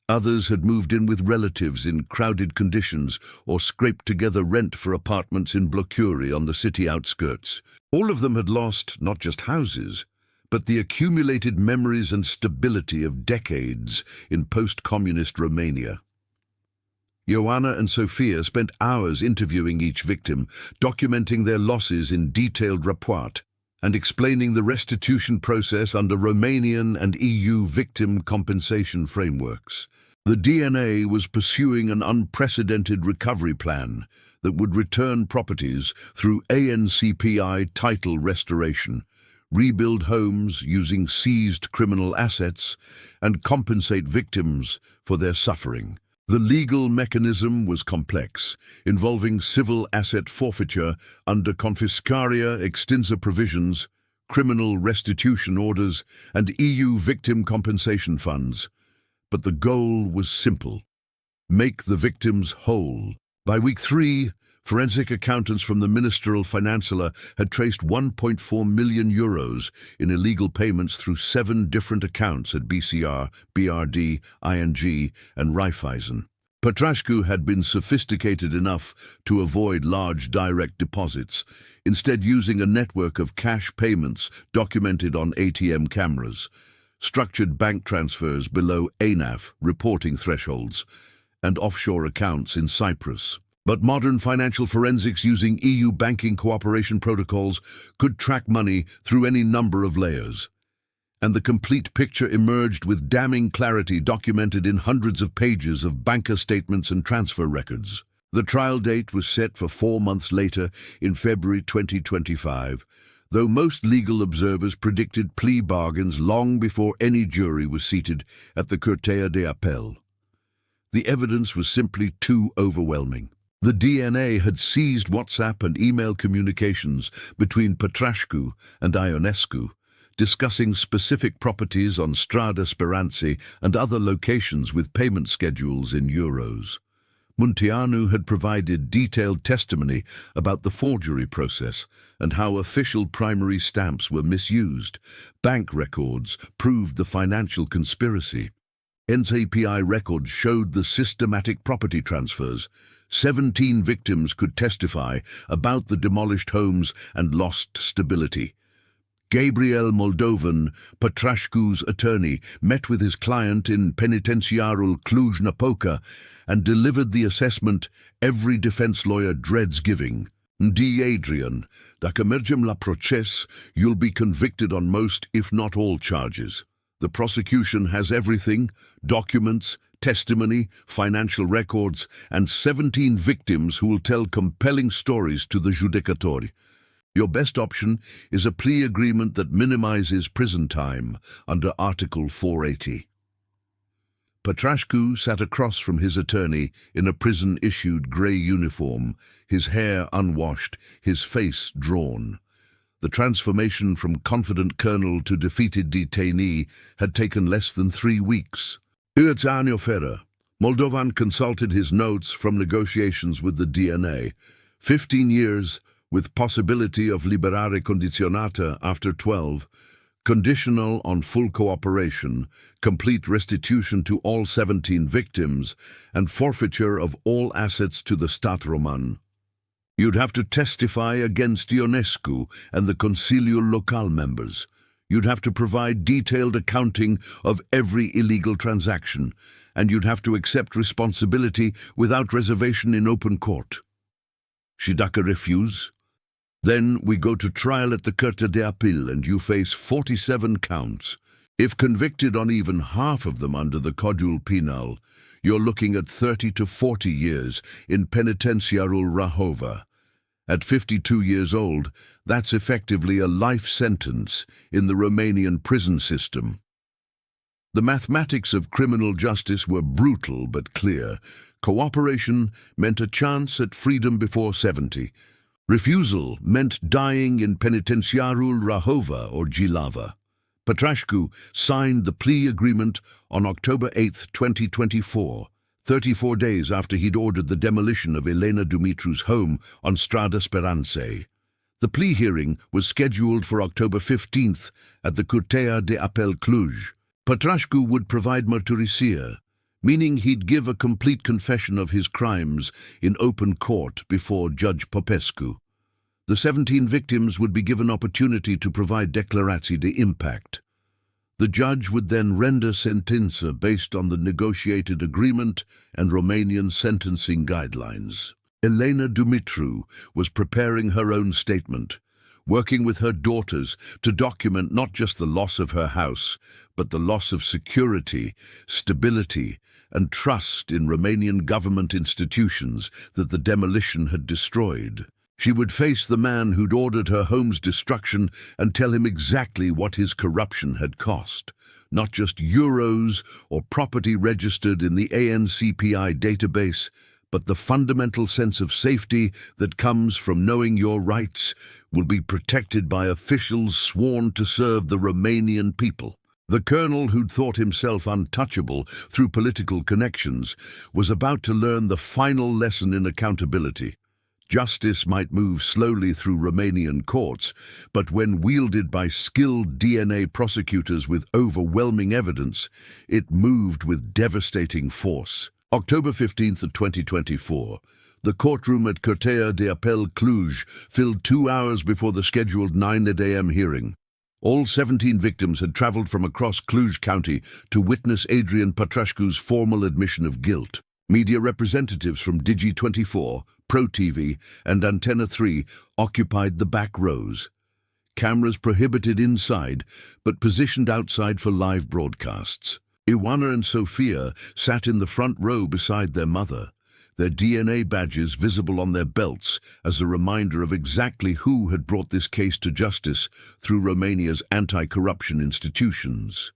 Others had moved in with relatives in crowded conditions or scraped together rent for apartments in Blocuri on the city outskirts. All of them had lost not just houses, but the accumulated memories and stability of decades in post-communist Romania. Ioana and Sofia spent hours interviewing each victim, documenting their losses in detailed report, and explaining the restitution process under Romanian and EU victim compensation frameworks. The DNA was pursuing an unprecedented recovery plan that would return properties through ANCPI title restoration, rebuild homes using seized criminal assets, and compensate victims for their suffering. The legal mechanism was complex, involving civil asset forfeiture under confiscaria extinsa provisions, criminal restitution orders, and EU victim compensation funds. But the goal was simple: make the victims whole. By week 3, forensic accountants from the Ministerial Financiële had traced €1.4 million in illegal payments through 7 different accounts at BCR, BRD, ING, and Raiffeisen. Pătrașcu had been sophisticated enough to avoid large direct deposits, instead using a network of cash payments documented on ATM cameras, structured bank transfers below ANAF reporting thresholds, and offshore accounts in Cyprus. But modern financial forensics using EU banking cooperation protocols could track money through any number of layers. And the complete picture emerged with damning clarity, documented in hundreds of pages of banker statements and transfer records. The trial date was set for 4 months later, in February 2025, though most legal observers predicted plea bargains long before any jury was seated at the Curtea de Apel. The evidence was simply too overwhelming. The DNA had seized WhatsApp and email communications between Pătrașcu and Ionescu, discussing specific properties on Strada Speranței and other locations with payment schedules in euros. Munteanu had provided detailed testimony about the forgery process and how official primary stamps were misused. Bank records proved the financial conspiracy. NCPI records showed the systematic property transfers. 17 victims could testify about the demolished homes and lost stability. Gabriel Moldovan, Pătrașcu's attorney, met with his client in penitentiarul Cluj-Napoca and delivered the assessment every defense lawyer dreads giving. Adrian, dacă mergem la proces, you'll be convicted on most, if not all, charges. The prosecution has everything: documents, testimony, financial records, and 17 victims who will tell compelling stories to the judecatori. Your best option is a plea agreement that minimizes prison time under Article 480. Pătrașcu sat across from his attorney in a prison-issued grey uniform, his hair unwashed, his face drawn. The transformation from confident colonel to defeated detainee had taken less than 3 weeks. Fără. Moldovan consulted his notes from negotiations with the DNA. 15 years, with possibility of liberare condiționată after 12, conditional on full cooperation, complete restitution to all 17 victims, and forfeiture of all assets to the stat român. You'd have to testify against Ionescu and the Consiliul Local members. You'd have to provide detailed accounting of every illegal transaction, and you'd have to accept responsibility without reservation in open court. Și dacă refuse? Then we go to trial at the Curtea de Apel and you face 47 counts. If convicted on even half of them under the Codul Penal, you're looking at 30 to 40 years in penitentiarul Rahova. At 52 years old, that's effectively a life sentence in the Romanian prison system. The mathematics of criminal justice were brutal but clear. Cooperation meant a chance at freedom before 70. Refusal meant dying in penitentiarul Rahova or Jilava. Pătrașcu signed the plea agreement on October 8, 2024, 34 days after he'd ordered the demolition of Elenei Dumitru's home on Strada Speranței. The plea hearing was scheduled for October 15th at the Curtea de Apel Cluj. Pătrașcu would provide mărturisia, meaning he'd give a complete confession of his crimes in open court before Judge Popescu. The 17 victims would be given opportunity to provide declarații de impact. The judge would then render sentință based on the negotiated agreement and Romanian sentencing guidelines. Elenei Dumitru was preparing her own statement, working with her daughters to document not just the loss of her house, but the loss of security, stability, and trust in Romanian government institutions that the demolition had destroyed. She would face the man who'd ordered her home's destruction and tell him exactly what his corruption had cost. Not just euros or property registered in the ANCPI database, but the fundamental sense of safety that comes from knowing your rights will be protected by officials sworn to serve the Romanian people. The colonel, who'd thought himself untouchable through political connections, was about to learn the final lesson in accountability. Justice might move slowly through Romanian courts, but when wielded by skilled DNA prosecutors with overwhelming evidence, it moved with devastating force. October 15th, 2024. The courtroom at Curtea de Apel Cluj filled 2 hours before the scheduled 9 a.m. hearing. All 17 victims had travelled from across Cluj County to witness Adrian Pătrașcu's formal admission of guilt. Media representatives from Digi24, Pro TV, and Antenna 3 occupied the back rows. Cameras prohibited inside, but positioned outside for live broadcasts. Ioana and Sofia sat in the front row beside their mother, their DNA badges visible on their belts as a reminder of exactly who had brought this case to justice through Romania's anti-corruption institutions.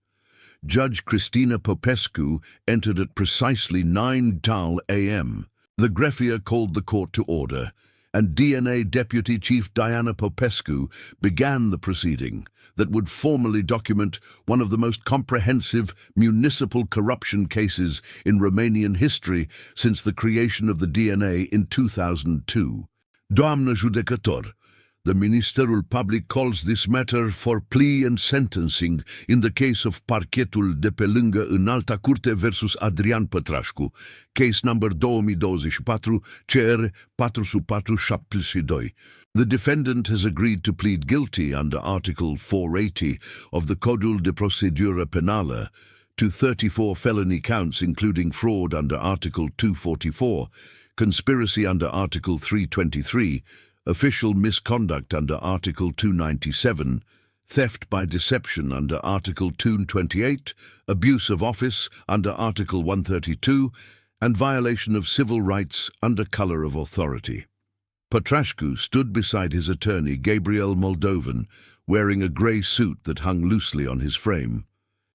Judge Cristina Popescu entered at precisely 9 a.m. The greffier called the court to order, and DNA Deputy Chief Diana Popescu began the proceeding that would formally document one of the most comprehensive municipal corruption cases in Romanian history since the creation of the DNA in 2002. Doamnă judecător, the Ministerul Public calls this matter for plea and sentencing in the case of Parchetul de pe lângă Înalta Curte versus Adrian Pătrașcu, case number 2024 CR 4472. The defendant has agreed to plead guilty under Article 480 of the Codul de Procedură Penală to 34 felony counts including fraud under Article 244, conspiracy under Article 323, official misconduct under Article 297, theft by deception under Article 228, abuse of office under Article 132, and violation of civil rights under colour of authority. Pătrașcu stood beside his attorney, Gabriel Moldovan, wearing a grey suit that hung loosely on his frame.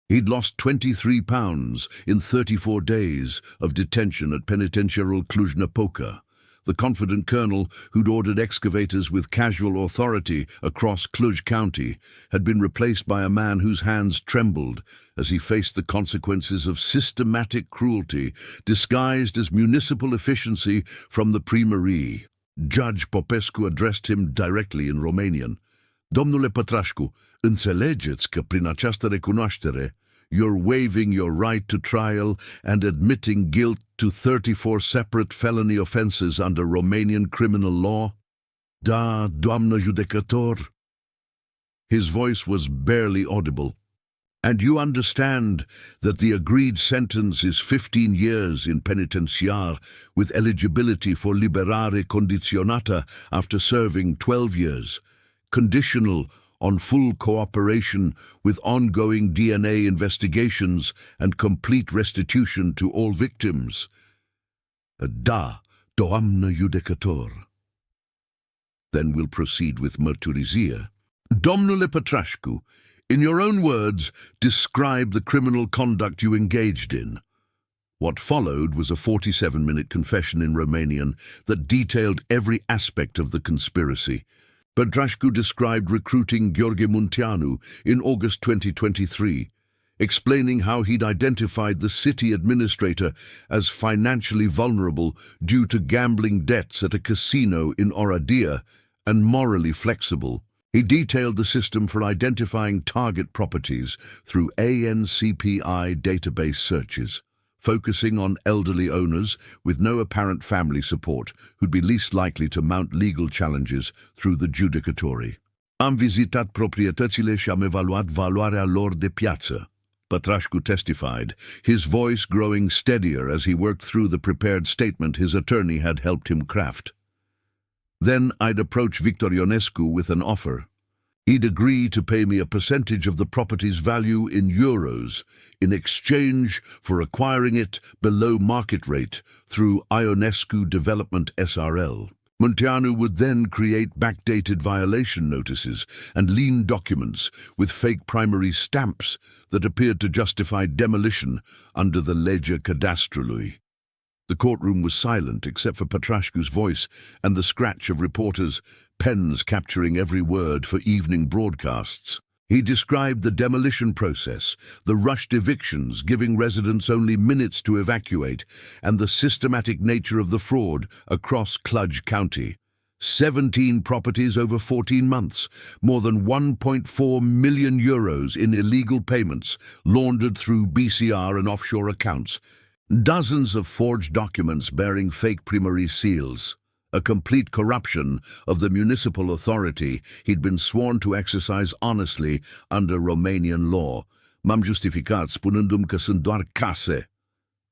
He'd lost 23 pounds in 34 days of detention at penitentiary Cluj-Napoca. The confident colonel, who'd ordered excavators with casual authority across Cluj County, had been replaced by a man whose hands trembled as he faced the consequences of systematic cruelty disguised as municipal efficiency from the Primărie. Judge Popescu addressed him directly in Romanian. Domnule Pătrașcu, înțelegeți că prin această recunoaștere you're waiving your right to trial and admitting guilt to 34 separate felony offences under Romanian criminal law? Da, doamnă judecător. His voice was barely audible. And you understand that the agreed sentence is 15 years in penitentiar with eligibility for liberare condiționată after serving 12 years, conditional on full cooperation with ongoing DNA investigations and complete restitution to all victims. Da, doamnă judecător. Then we'll proceed with mărturizia. Domnule Pătrașcu, in your own words, describe the criminal conduct you engaged in. What followed was a 47-minute confession in Romanian that detailed every aspect of the conspiracy. Pătrașcu described recruiting Gheorghe Munteanu in August 2023, explaining how he'd identified the city administrator as financially vulnerable due to gambling debts at a casino in Oradea and morally flexible. He detailed the system for identifying target properties through ANCPI database searches, focusing on elderly owners with no apparent family support who'd be least likely to mount legal challenges through the judecătorii. Am vizitat proprietățile și am evaluat valoarea lor de piață. Pătrașcu testified, his voice growing steadier as he worked through the prepared statement his attorney had helped him craft. Then I'd approach Victor Ionescu with an offer. He'd agree to pay me a percentage of the property's value in euros in exchange for acquiring it below market rate through Ionescu Development SRL. Munteanu would then create backdated violation notices and lien documents with fake primary stamps that appeared to justify demolition under the legea cadastrului. The courtroom was silent except for Pătrașcu's voice and the scratch of reporters' pens capturing every word for evening broadcasts. He described the demolition process, the rushed evictions giving residents only minutes to evacuate, and the systematic nature of the fraud across Cluj County. 17 properties over 14 months, more than 1.4 million euros in illegal payments laundered through BCR and offshore accounts, dozens of forged documents bearing fake Primărie seals, a complete corruption of the municipal authority he'd been sworn to exercise honestly under Romanian law. M-am justificat spunându-mi că sunt doar case,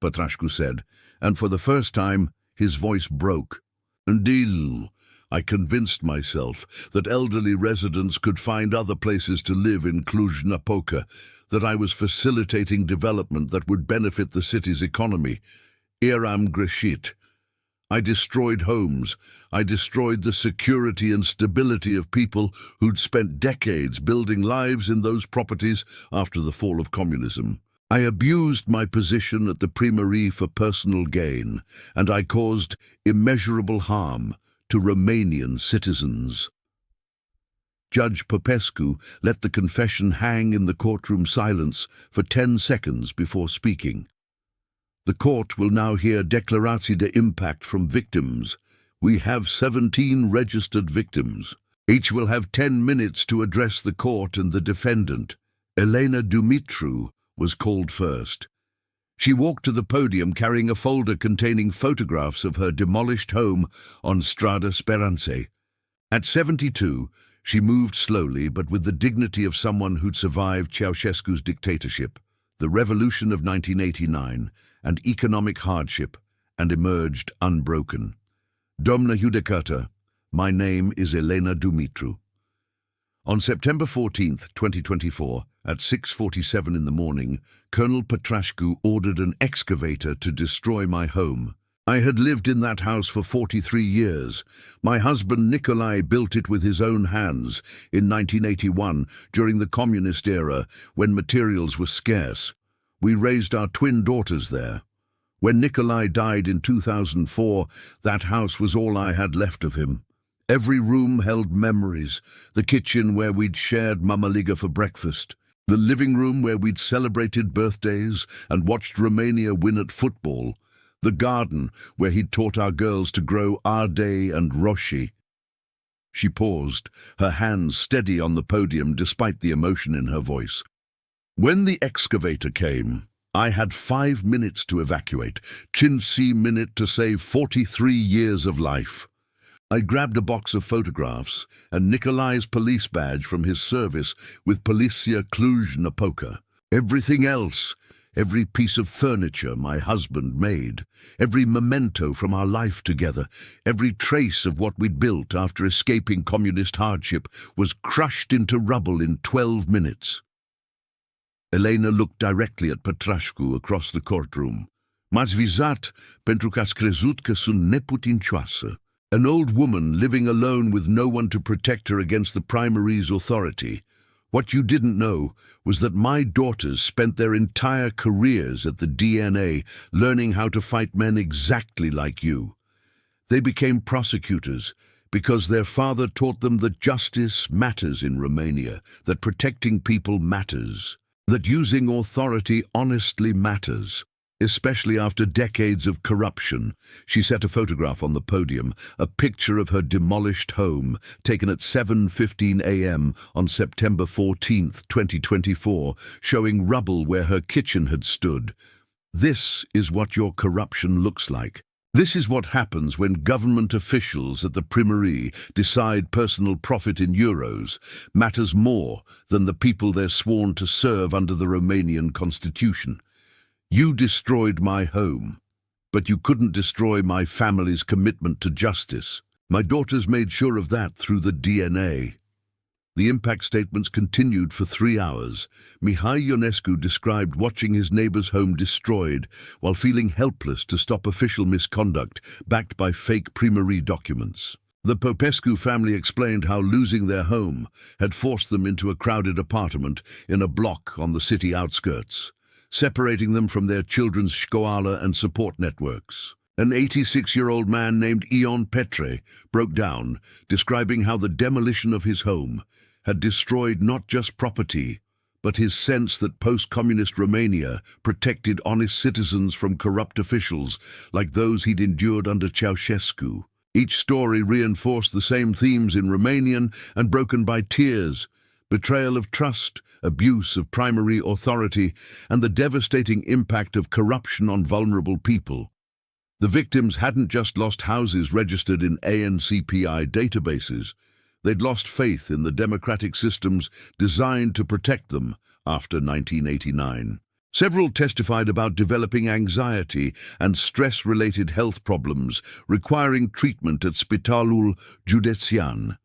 Pătrașcu said, and for the first time his voice broke. Until I convinced myself that elderly residents could find other places to live in Cluj-Napoca, that I was facilitating development that would benefit the city's economy. Eram greșit. I destroyed homes. I destroyed the security and stability of people who'd spent decades building lives in those properties after the fall of communism. I abused my position at the Primărie for personal gain, and I caused immeasurable harm to Romanian citizens. Judge Popescu let the confession hang in the courtroom silence for 10 seconds before speaking. The court will now hear declarații de impact from victims. We have 17 registered victims. Each will have 10 minutes to address the court and the defendant. Elenei Dumitru was called first. She walked to the podium carrying a folder containing photographs of her demolished home on Strada Speranței. At 72, she moved slowly but with the dignity of someone who'd survived Ceausescu's dictatorship, the revolution of 1989, and economic hardship, and emerged unbroken. Doamnă judecată, my name is Elenei Dumitru. On September 14th, 2024, at 6:47 in the morning, Colonel Pătrașcu ordered an excavator to destroy my home. I had lived in that house for 43 years. My husband Nicolae built it with his own hands in 1981 during the communist era when materials were scarce. We raised our twin daughters there. When Nicolae died in 2004, that house was all I had left of him. Every room held memories, the kitchen where we'd shared mamaliga for breakfast, the living room where we'd celebrated birthdays and watched Romania win at football, the garden where he'd taught our girls to grow ardei and roșii. She paused, her hands steady on the podium despite the emotion in her voice. When the excavator came, I had 5 minutes to evacuate, 5 minute to save 43 years of life. I grabbed a box of photographs and Nicolae's police badge from his service with Poliția Cluj-Napoca. Everything else, every piece of furniture my husband made, every memento from our life together, every trace of what we'd built after escaping communist hardship was crushed into rubble in 12 minutes. Elena looked directly at Pătrașcu across the courtroom. M-ați vizat pentru că ați crezut că sunt neputincioasă. An old woman living alone with no one to protect her against the Primărie's authority. What you didn't know was that my daughters spent their entire careers at the DNA learning how to fight men exactly like you. They became prosecutors because their father taught them that justice matters in Romania, that protecting people matters, that using authority honestly matters. Especially after decades of corruption, she set a photograph on the podium, a picture of her demolished home, taken at 7:15 a.m. on September 14th, 2024, showing rubble where her kitchen had stood. This is what your corruption looks like. This is what happens when government officials at the Primărie decide personal profit in euros matters more than the people they're sworn to serve under the Romanian constitution. You destroyed my home, but you couldn't destroy my family's commitment to justice. My daughters made sure of that through the DNA. The impact statements continued for 3 hours. Mihai Ionescu described watching his neighbor's home destroyed while feeling helpless to stop official misconduct backed by fake Primărie documents. The Popescu family explained how losing their home had forced them into a crowded apartment in a block on the city outskirts, separating them from their children's școală and support networks. An 86-year-old man named Ion Petre broke down, describing how the demolition of his home had destroyed not just property, but his sense that post-communist Romania protected honest citizens from corrupt officials like those he'd endured under Ceausescu. Each story reinforced the same themes in Romanian and broken by tears: betrayal of trust, abuse of primary authority, and the devastating impact of corruption on vulnerable people. The victims hadn't just lost houses registered in ANCPI databases. They'd lost faith in the democratic systems designed to protect them after 1989. Several testified about developing anxiety and stress-related health problems requiring treatment at Spitalul Județean.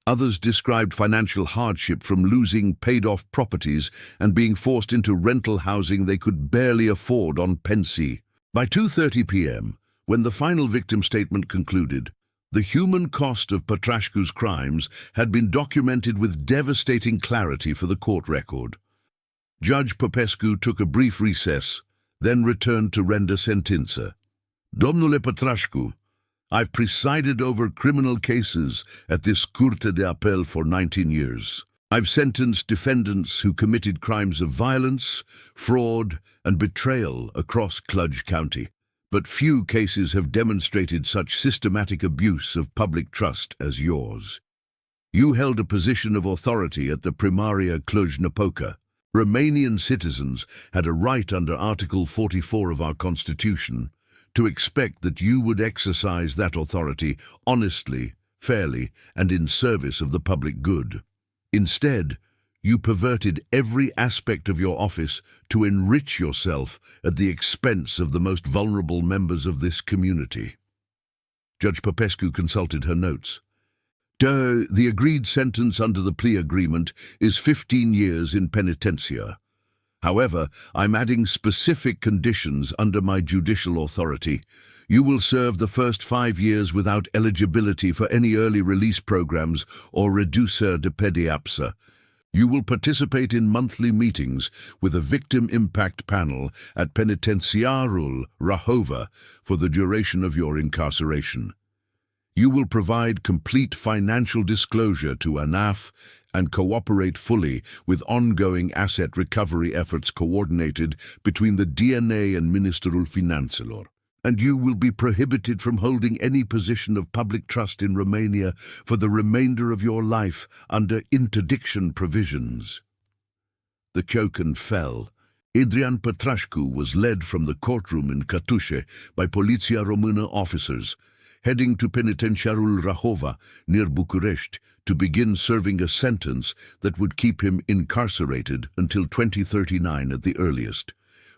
Others described financial hardship from losing paid-off properties and being forced into rental housing they could barely afford on pensii. By 2:30 p.m., when the final victim statement concluded, the human cost of Pătrașcu's crimes had been documented with devastating clarity for the court record. Judge Popescu took a brief recess, then returned to render sentință. Domnule Pătrașcu, I've presided over criminal cases at this Curte de Apel for 19 years. I've sentenced defendants who committed crimes of violence, fraud, and betrayal across Cluj County. But few cases have demonstrated such systematic abuse of public trust as yours. You held a position of authority at the Primărie Cluj-Napoca. Romanian citizens had a right under Article 44 of our Constitution to expect that you would exercise that authority honestly, fairly, and in service of the public good. Instead, you perverted every aspect of your office to enrich yourself at the expense of the most vulnerable members of this community. Judge Popescu consulted her notes. The agreed sentence under the plea agreement is 15 years in penitentia. However, I'm adding specific conditions under my judicial authority. You will serve the first 5 years without eligibility for any early release programs or reducere de pedeapsa. You will participate in monthly meetings with a victim impact panel at Penitenciarul Rahova for the duration of your incarceration. You will provide complete financial disclosure to ANAF and cooperate fully with ongoing asset recovery efforts coordinated between the DNA and Ministerul Finanțelor. And you will be prohibited from holding any position of public trust in Romania for the remainder of your life under interdiction provisions. The curtain fell. Adrian Pătrașcu was led from the courtroom in Cătușe by Poliția Română officers, heading to Penitenciarul Rahova near București to begin serving a sentence that would keep him incarcerated until 2039 at the earliest,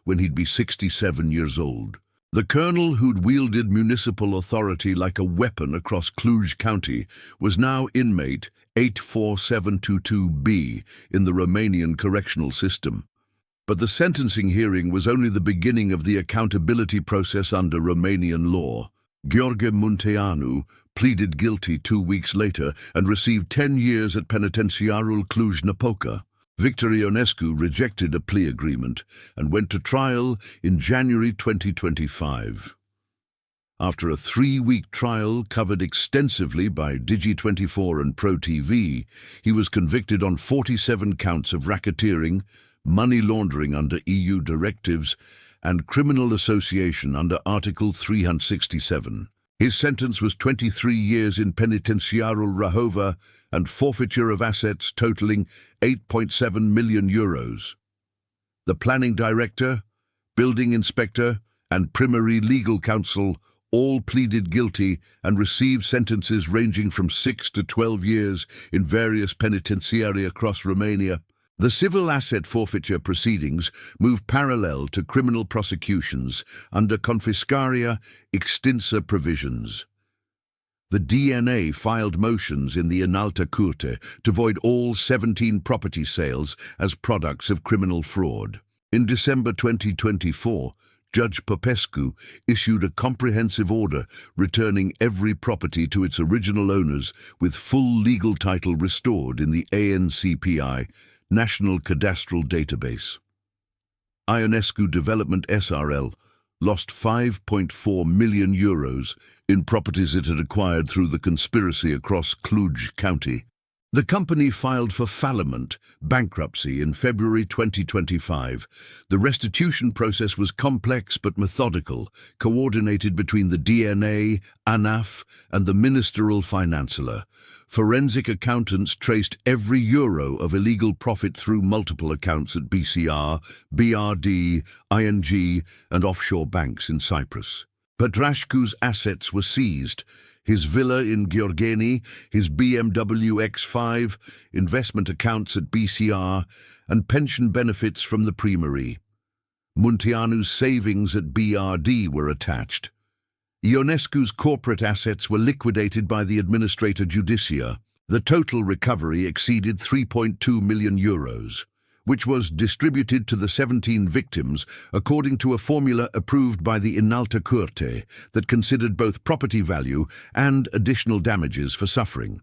when he'd be 67 years old. The colonel who'd wielded municipal authority like a weapon across Cluj County was now inmate 84722B in the Romanian correctional system. But the sentencing hearing was only the beginning of the accountability process under Romanian law. Gheorghe Munteanu pleaded guilty 2 weeks later and received 10 years at Penitenciarul Cluj-Napoca. Victor Ionescu rejected a plea agreement and went to trial in January 2025. After a 3-week trial covered extensively by Digi24 and ProTV, he was convicted on 47 counts of racketeering, money laundering under EU directives, and criminal association under Article 367. His sentence was 23 years in Penitenciarul Rahova and forfeiture of assets totaling €8.7 million. The planning director, building inspector, and Primărie legal counsel all pleaded guilty and received sentences ranging from 6 to 12 years in various penitentiarii across Romania. The civil asset forfeiture proceedings moved parallel to criminal prosecutions under confiscaria extinsa provisions. The DNA filed motions in the Înaltă Curte to void all 17 property sales as products of criminal fraud. In December 2024, Judge Popescu issued a comprehensive order returning every property to its original owners with full legal title restored in the ANCPI, National Cadastral Database. Ionescu Development SRL lost 5.4 million euros in properties it had acquired through the conspiracy across Cluj County. The company filed for falliment, bankruptcy, in February 2025. The restitution process was complex but methodical, coordinated between the DNA, ANAF, and the Ministerial Fiicele. Forensic accountants traced every euro of illegal profit through multiple accounts at BCR, BRD, ING, and offshore banks in Cyprus. Pătrașcu's assets were seized. His villa in Gheorgheni, his BMW X5, investment accounts at BCR, and pension benefits from the Primărie. Munteanu's savings at BRD were attached. Ionescu's corporate assets were liquidated by the Administrator Judicia. The total recovery exceeded 3.2 million euros, which was distributed to the 17 victims according to a formula approved by the Înaltă Curte that considered both property value and additional damages for suffering.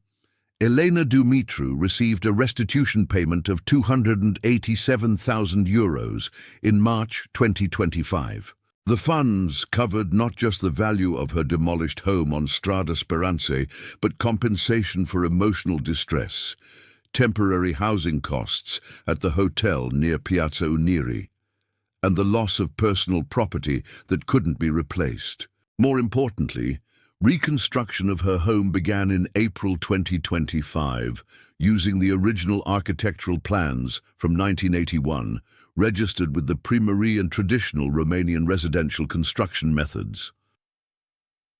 Elenei Dumitru received a restitution payment of 287,000 euros in March 2025. The funds covered not just the value of her demolished home on Strada Speranței, but compensation for emotional distress, temporary housing costs at the hotel near Piața Unii, and the loss of personal property that couldn't be replaced. More importantly, reconstruction of her home began in April 2025, using the original architectural plans from 1981, registered with the Primărie and traditional Romanian residential construction methods.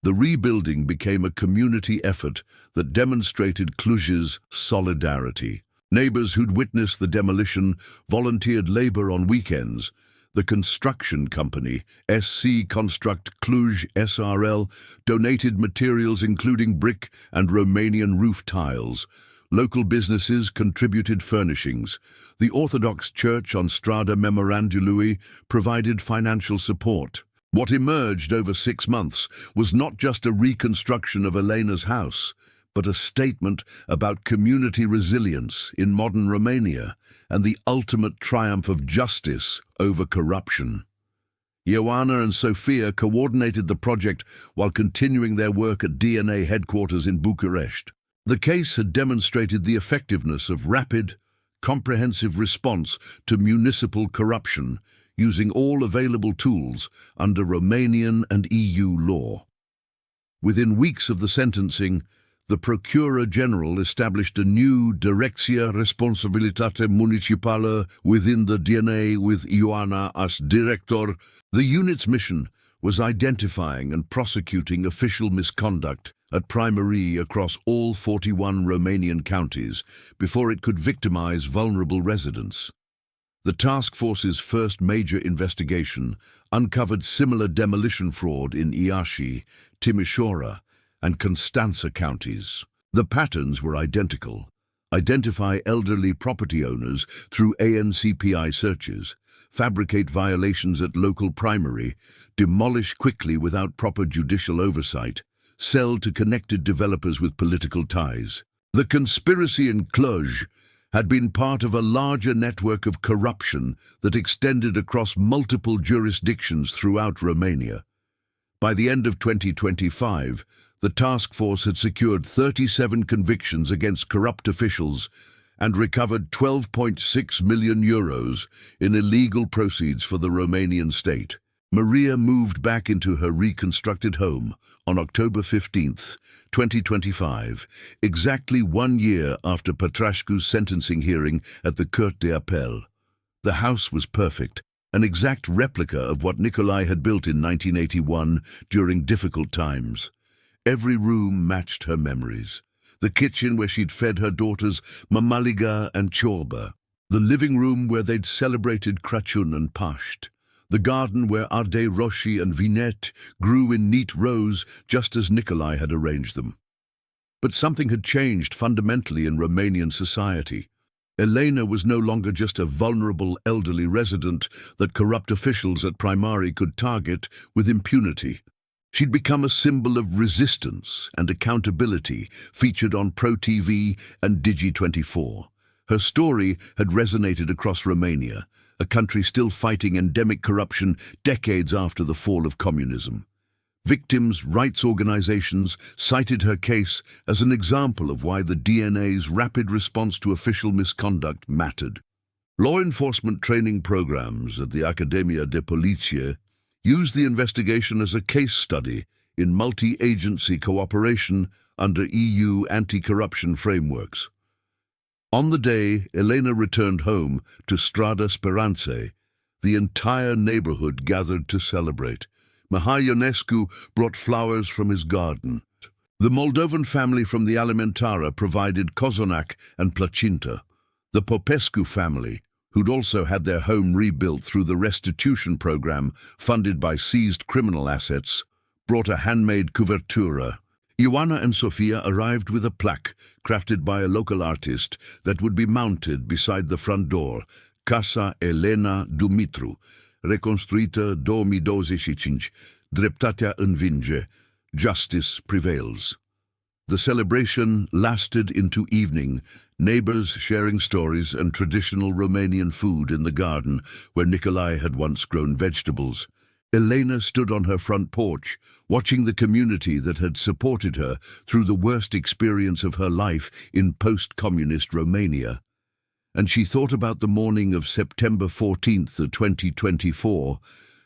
The rebuilding became a community effort that demonstrated Cluj's solidarity. Neighbors who'd witnessed the demolition volunteered labor on weekends. The construction company, SC Construct Cluj SRL, donated materials including brick and Romanian roof tiles. Local businesses contributed furnishings. The Orthodox Church on Strada Memorandului provided financial support. What emerged over 6 months was not just a reconstruction of Elena's house, but a statement about community resilience in modern Romania and the ultimate triumph of justice over corruption. Ioana and Sofia coordinated the project while continuing their work at DNA headquarters in București. The case had demonstrated the effectiveness of rapid, comprehensive response to municipal corruption, using all available tools under Romanian and EU law. Within weeks of the sentencing, the Procuror General established a new Direcția Responsabilitate Municipală within the DNA with Ioana as director. The unit's mission was identifying and prosecuting official misconduct at Primărie across all 41 Romanian counties before it could victimize vulnerable residents. The task force's first major investigation uncovered similar demolition fraud in Iași, Timișoara, and Constanța counties. The patterns were identical. Identify elderly property owners through ANCPI searches, fabricate violations at local primary, demolish quickly without proper judicial oversight, sell to connected developers with political ties. The conspiracy in Cluj had been part of a larger network of corruption that extended across multiple jurisdictions throughout Romania. By the end of 2025, the task force had secured 37 convictions against corrupt officials and recovered 12.6 million euros in illegal proceeds for the Romanian state. Maria moved back into her reconstructed home on October 15, 2025, exactly 1 year after Pătrașcu's sentencing hearing at the Court d'Appel. The house was perfect, an exact replica of what Nicolae had built in 1981 during difficult times. Every room matched her memories. The kitchen where she'd fed her daughters Mamaliga and Ciorba. The living room where they'd celebrated Crăciun and Paști. The garden where Ardei Roșii and Vinet grew in neat rows just as Nicolae had arranged them. But something had changed fundamentally in Romanian society. Elena was no longer just a vulnerable elderly resident that corrupt officials at Primărie could target with impunity. She'd become a symbol of resistance and accountability, featured on ProTV and Digi24. Her story had resonated across Romania, a country still fighting endemic corruption decades after the fall of communism. Victims' rights organizations cited her case as an example of why the DNA's rapid response to official misconduct mattered. Law enforcement training programs at the Academia de Poliție used the investigation as a case study in multi-agency cooperation under EU anti-corruption frameworks. On the day Elena returned home to Strada Speranței, the entire neighborhood gathered to celebrate. Mihai Ionescu brought flowers from his garden. The Moldovan family from the Alimentara provided cozonac and placinta. The Popescu family, who'd also had their home rebuilt through the restitution program funded by seized criminal assets, brought a handmade cuvertura. Ioana and Sofia arrived with a plaque crafted by a local artist that would be mounted beside the front door, Casa Elenei Dumitru, reconstruită 2025, dreptatea învinge, justice prevails. The celebration lasted into evening, neighbors sharing stories and traditional Romanian food in the garden where Nicolae had once grown vegetables. Elena stood on her front porch, watching the community that had supported her through the worst experience of her life in post-communist Romania. And she thought about the morning of September 14th, 2024,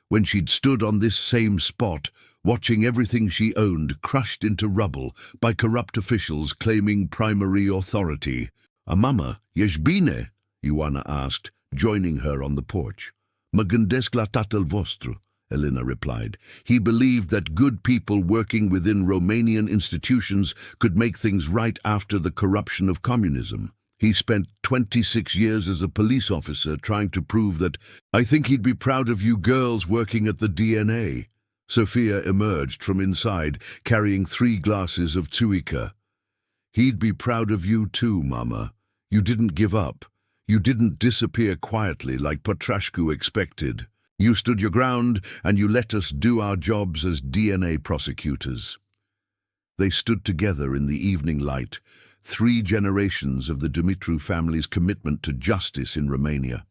when she'd stood on this same spot, watching everything she owned crushed into rubble by corrupt officials claiming primary authority. "Mama, ești bine?" Ioana asked, joining her on the porch. "Mă gândesc la tatăl vostru," Elena replied. "He believed that good people working within Romanian institutions could make things right after the corruption of communism. He spent 26 years as a police officer trying to prove that. I think he'd be proud of you girls working at the DNA." Sofia emerged from inside, carrying 3 glasses of tsuika. "He'd be proud of you too, Mama. You didn't give up. You didn't disappear quietly like Pătrașcu expected. You stood your ground and you let us do our jobs as DNA prosecutors." They stood together in the evening light, 3 generations of the Dumitru family's commitment to justice in Romania.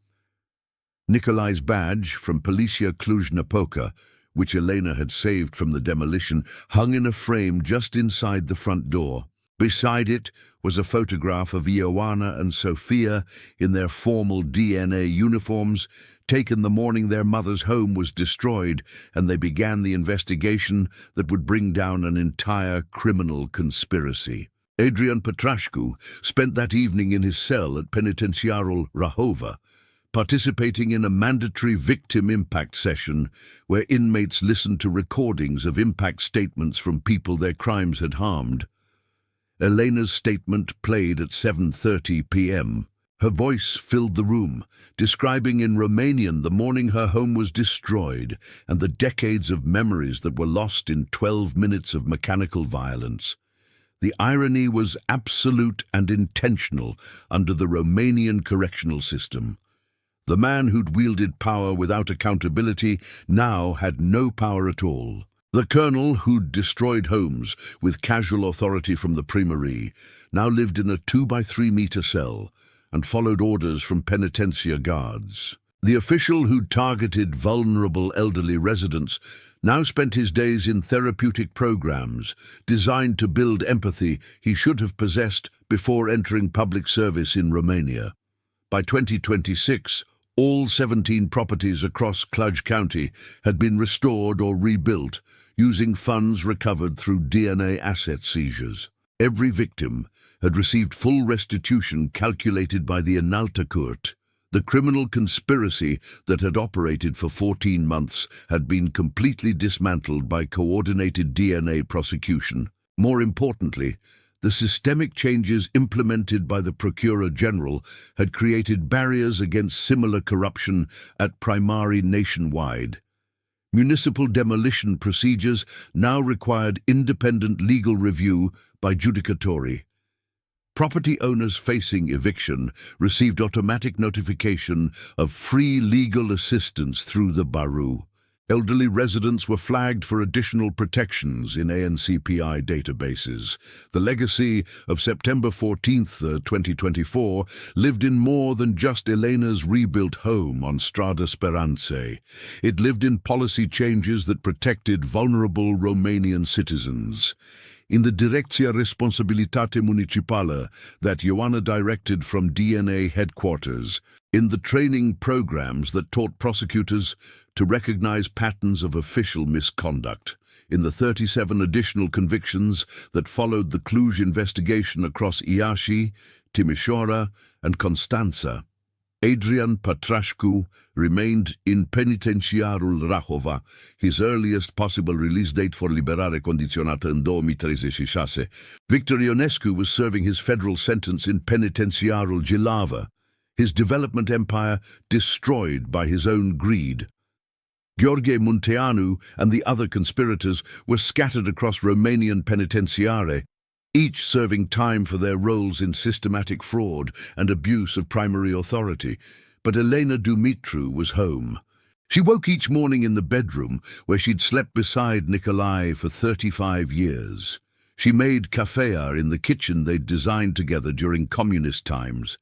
Nicolae's badge from Poliția Cluj-Napoca, which Elena had saved from the demolition, hung in a frame just inside the front door. Beside it was a photograph of Ioana and Sofia in their formal DNA uniforms, taken the morning their mother's home was destroyed, and they began the investigation that would bring down an entire criminal conspiracy. Adrian Pătrașcu spent that evening in his cell at Penitenciarul Rahova, participating in a mandatory victim impact session where inmates listened to recordings of impact statements from people their crimes had harmed. Elena's statement played at 7:30 p.m. Her voice filled the room, describing in Romanian the morning her home was destroyed and the decades of memories that were lost in 12 minutes of mechanical violence. The irony was absolute and intentional under the Romanian correctional system. The man who'd wielded power without accountability now had no power at all. The colonel who'd destroyed homes with casual authority from the Primărie now lived in a 2-by-3-meter cell and followed orders from penitencia guards. The official who'd targeted vulnerable elderly residents now spent his days in therapeutic programs designed to build empathy he should have possessed before entering public service in Romania. By 2026, all 17 properties across Cluj County had been restored or rebuilt using funds recovered through DNA asset seizures. Every victim had received full restitution calculated by the Înaltă Curte. The criminal conspiracy that had operated for 14 months had been completely dismantled by coordinated DNA prosecution. More importantly, the systemic changes implemented by the Procureur General had created barriers against similar corruption at Primărie nationwide. Municipal demolition procedures now required independent legal review by judicatory. Property owners facing eviction received automatic notification of free legal assistance through the Baru. Elderly residents were flagged for additional protections in ANCPI databases. The legacy of September 14th, 2024, lived in more than just Elena's rebuilt home on Strada Speranței. It lived in policy changes that protected vulnerable Romanian citizens. In the Direcția Responsabilitate Municipală that Ioana directed from DNA headquarters, in the training programs that taught prosecutors to recognize patterns of official misconduct, in the 37 additional convictions that followed the Cluj investigation across Iași, Timișoara, and Constanța, Adrian Pătrașcu remained in penitenciarul Rahova, his earliest possible release date for liberare condiționată în 2036. Victor Ionescu was serving his federal sentence in penitenciarul Gilava, his development empire destroyed by his own greed. Gheorghe Munteanu and the other conspirators were scattered across Romanian penitentiare, each serving time for their roles in systematic fraud and abuse of primary authority. But Elenei Dumitru was home. She woke each morning in the bedroom where she'd slept beside Nicolae for 35 years. She made cafea in the kitchen they'd designed together during communist times.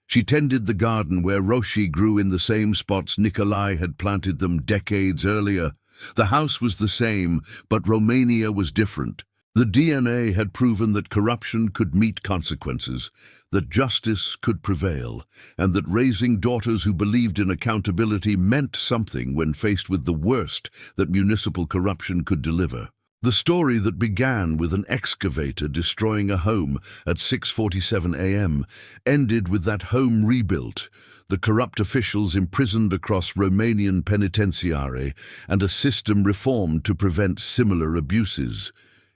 She tended the garden where roșii grew in the same spots Nicolae had planted them decades earlier. The house was the same, but Romania was different. The DNA had proven that corruption could meet consequences, that justice could prevail, and that raising daughters who believed in accountability meant something when faced with the worst that municipal corruption could deliver. The story that began with an excavator destroying a home at 6:47 a.m. ended with that home rebuilt, the corrupt officials imprisoned across Romanian penitentiary, and a system reformed to prevent similar abuses.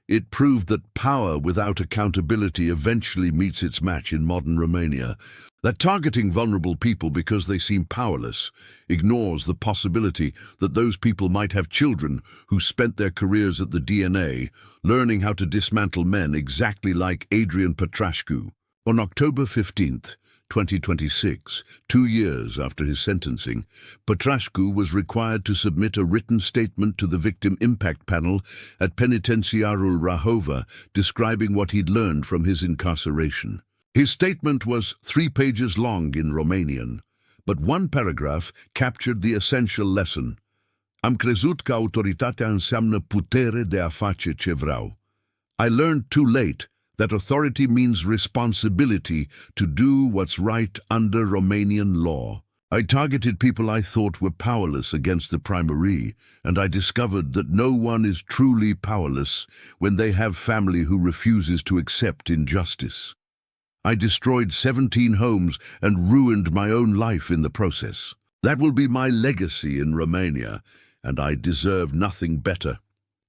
It proved that power without accountability eventually meets its match in modern Romania, that targeting vulnerable people because they seem powerless ignores the possibility that those people might have children who spent their careers at the DNA learning how to dismantle men exactly like Adrian Pătrașcu. On October 15th, 2026, 2 years after his sentencing, Pătrașcu was required to submit a written statement to the Victim Impact Panel at Penitenciarul Rahova describing what he'd learned from his incarceration. His statement was 3 pages long in Romanian, but one paragraph captured the essential lesson. Am crezut că autoritatea înseamnă putere de a face ce vreau. I learned too late that authority means responsibility to do what's right under Romanian law. I targeted people I thought were powerless against the Primărie, and I discovered that no one is truly powerless when they have family who refuses to accept injustice. I destroyed 17 homes and ruined my own life in the process. That will be my legacy in Romania, and I deserve nothing better.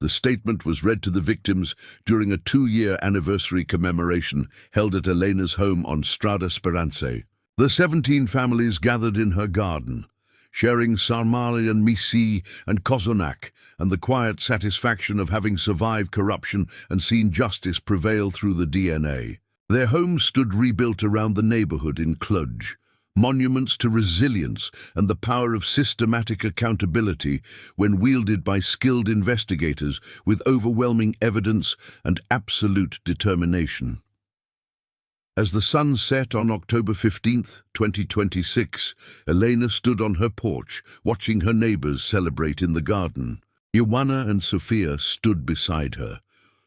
The statement was read to the victims during a 2-year anniversary commemoration held at Elena's home on Strada Speranței. The 17 families gathered in her garden, sharing sarmale and misi and cozonac, and the quiet satisfaction of having survived corruption and seen justice prevail through the DNA. Their homes stood rebuilt around the neighborhood in Cluj, monuments to resilience and the power of systematic accountability when wielded by skilled investigators with overwhelming evidence and absolute determination. As the sun set on October 15th, 2026, Elena stood on her porch, watching her neighbors celebrate in the garden. Ioana and Sofia stood beside her,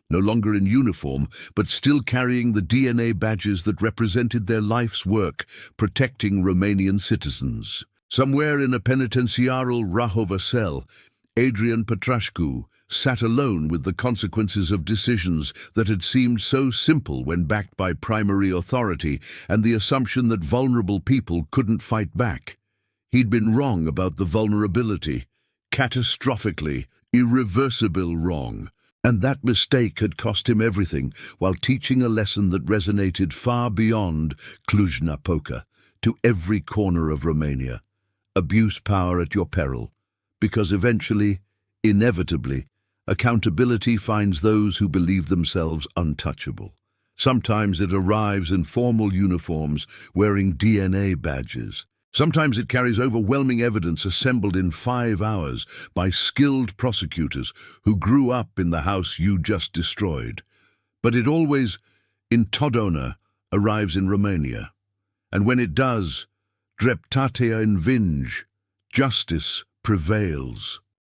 no longer in uniform, but still carrying the DNA badges that represented their life's work, protecting Romanian citizens. Somewhere in a penitentiarul Rahova cell, Adrian Pătrașcu sat alone with the consequences of decisions that had seemed so simple when backed by primary authority and the assumption that vulnerable people couldn't fight back. He'd been wrong about the vulnerability, catastrophically, irreversible wrong. And that mistake had cost him everything while teaching a lesson that resonated far beyond Cluj-Napoca, to every corner of Romania. Abuse power at your peril, because eventually, inevitably, accountability finds those who believe themselves untouchable. Sometimes it arrives in formal uniforms wearing DNA badges. Sometimes it carries overwhelming evidence assembled in 5 hours by skilled prosecutors who grew up in the house you just destroyed. But it always, in ordonă, arrives in Romania. And when it does, dreptatea învinge, justice prevails.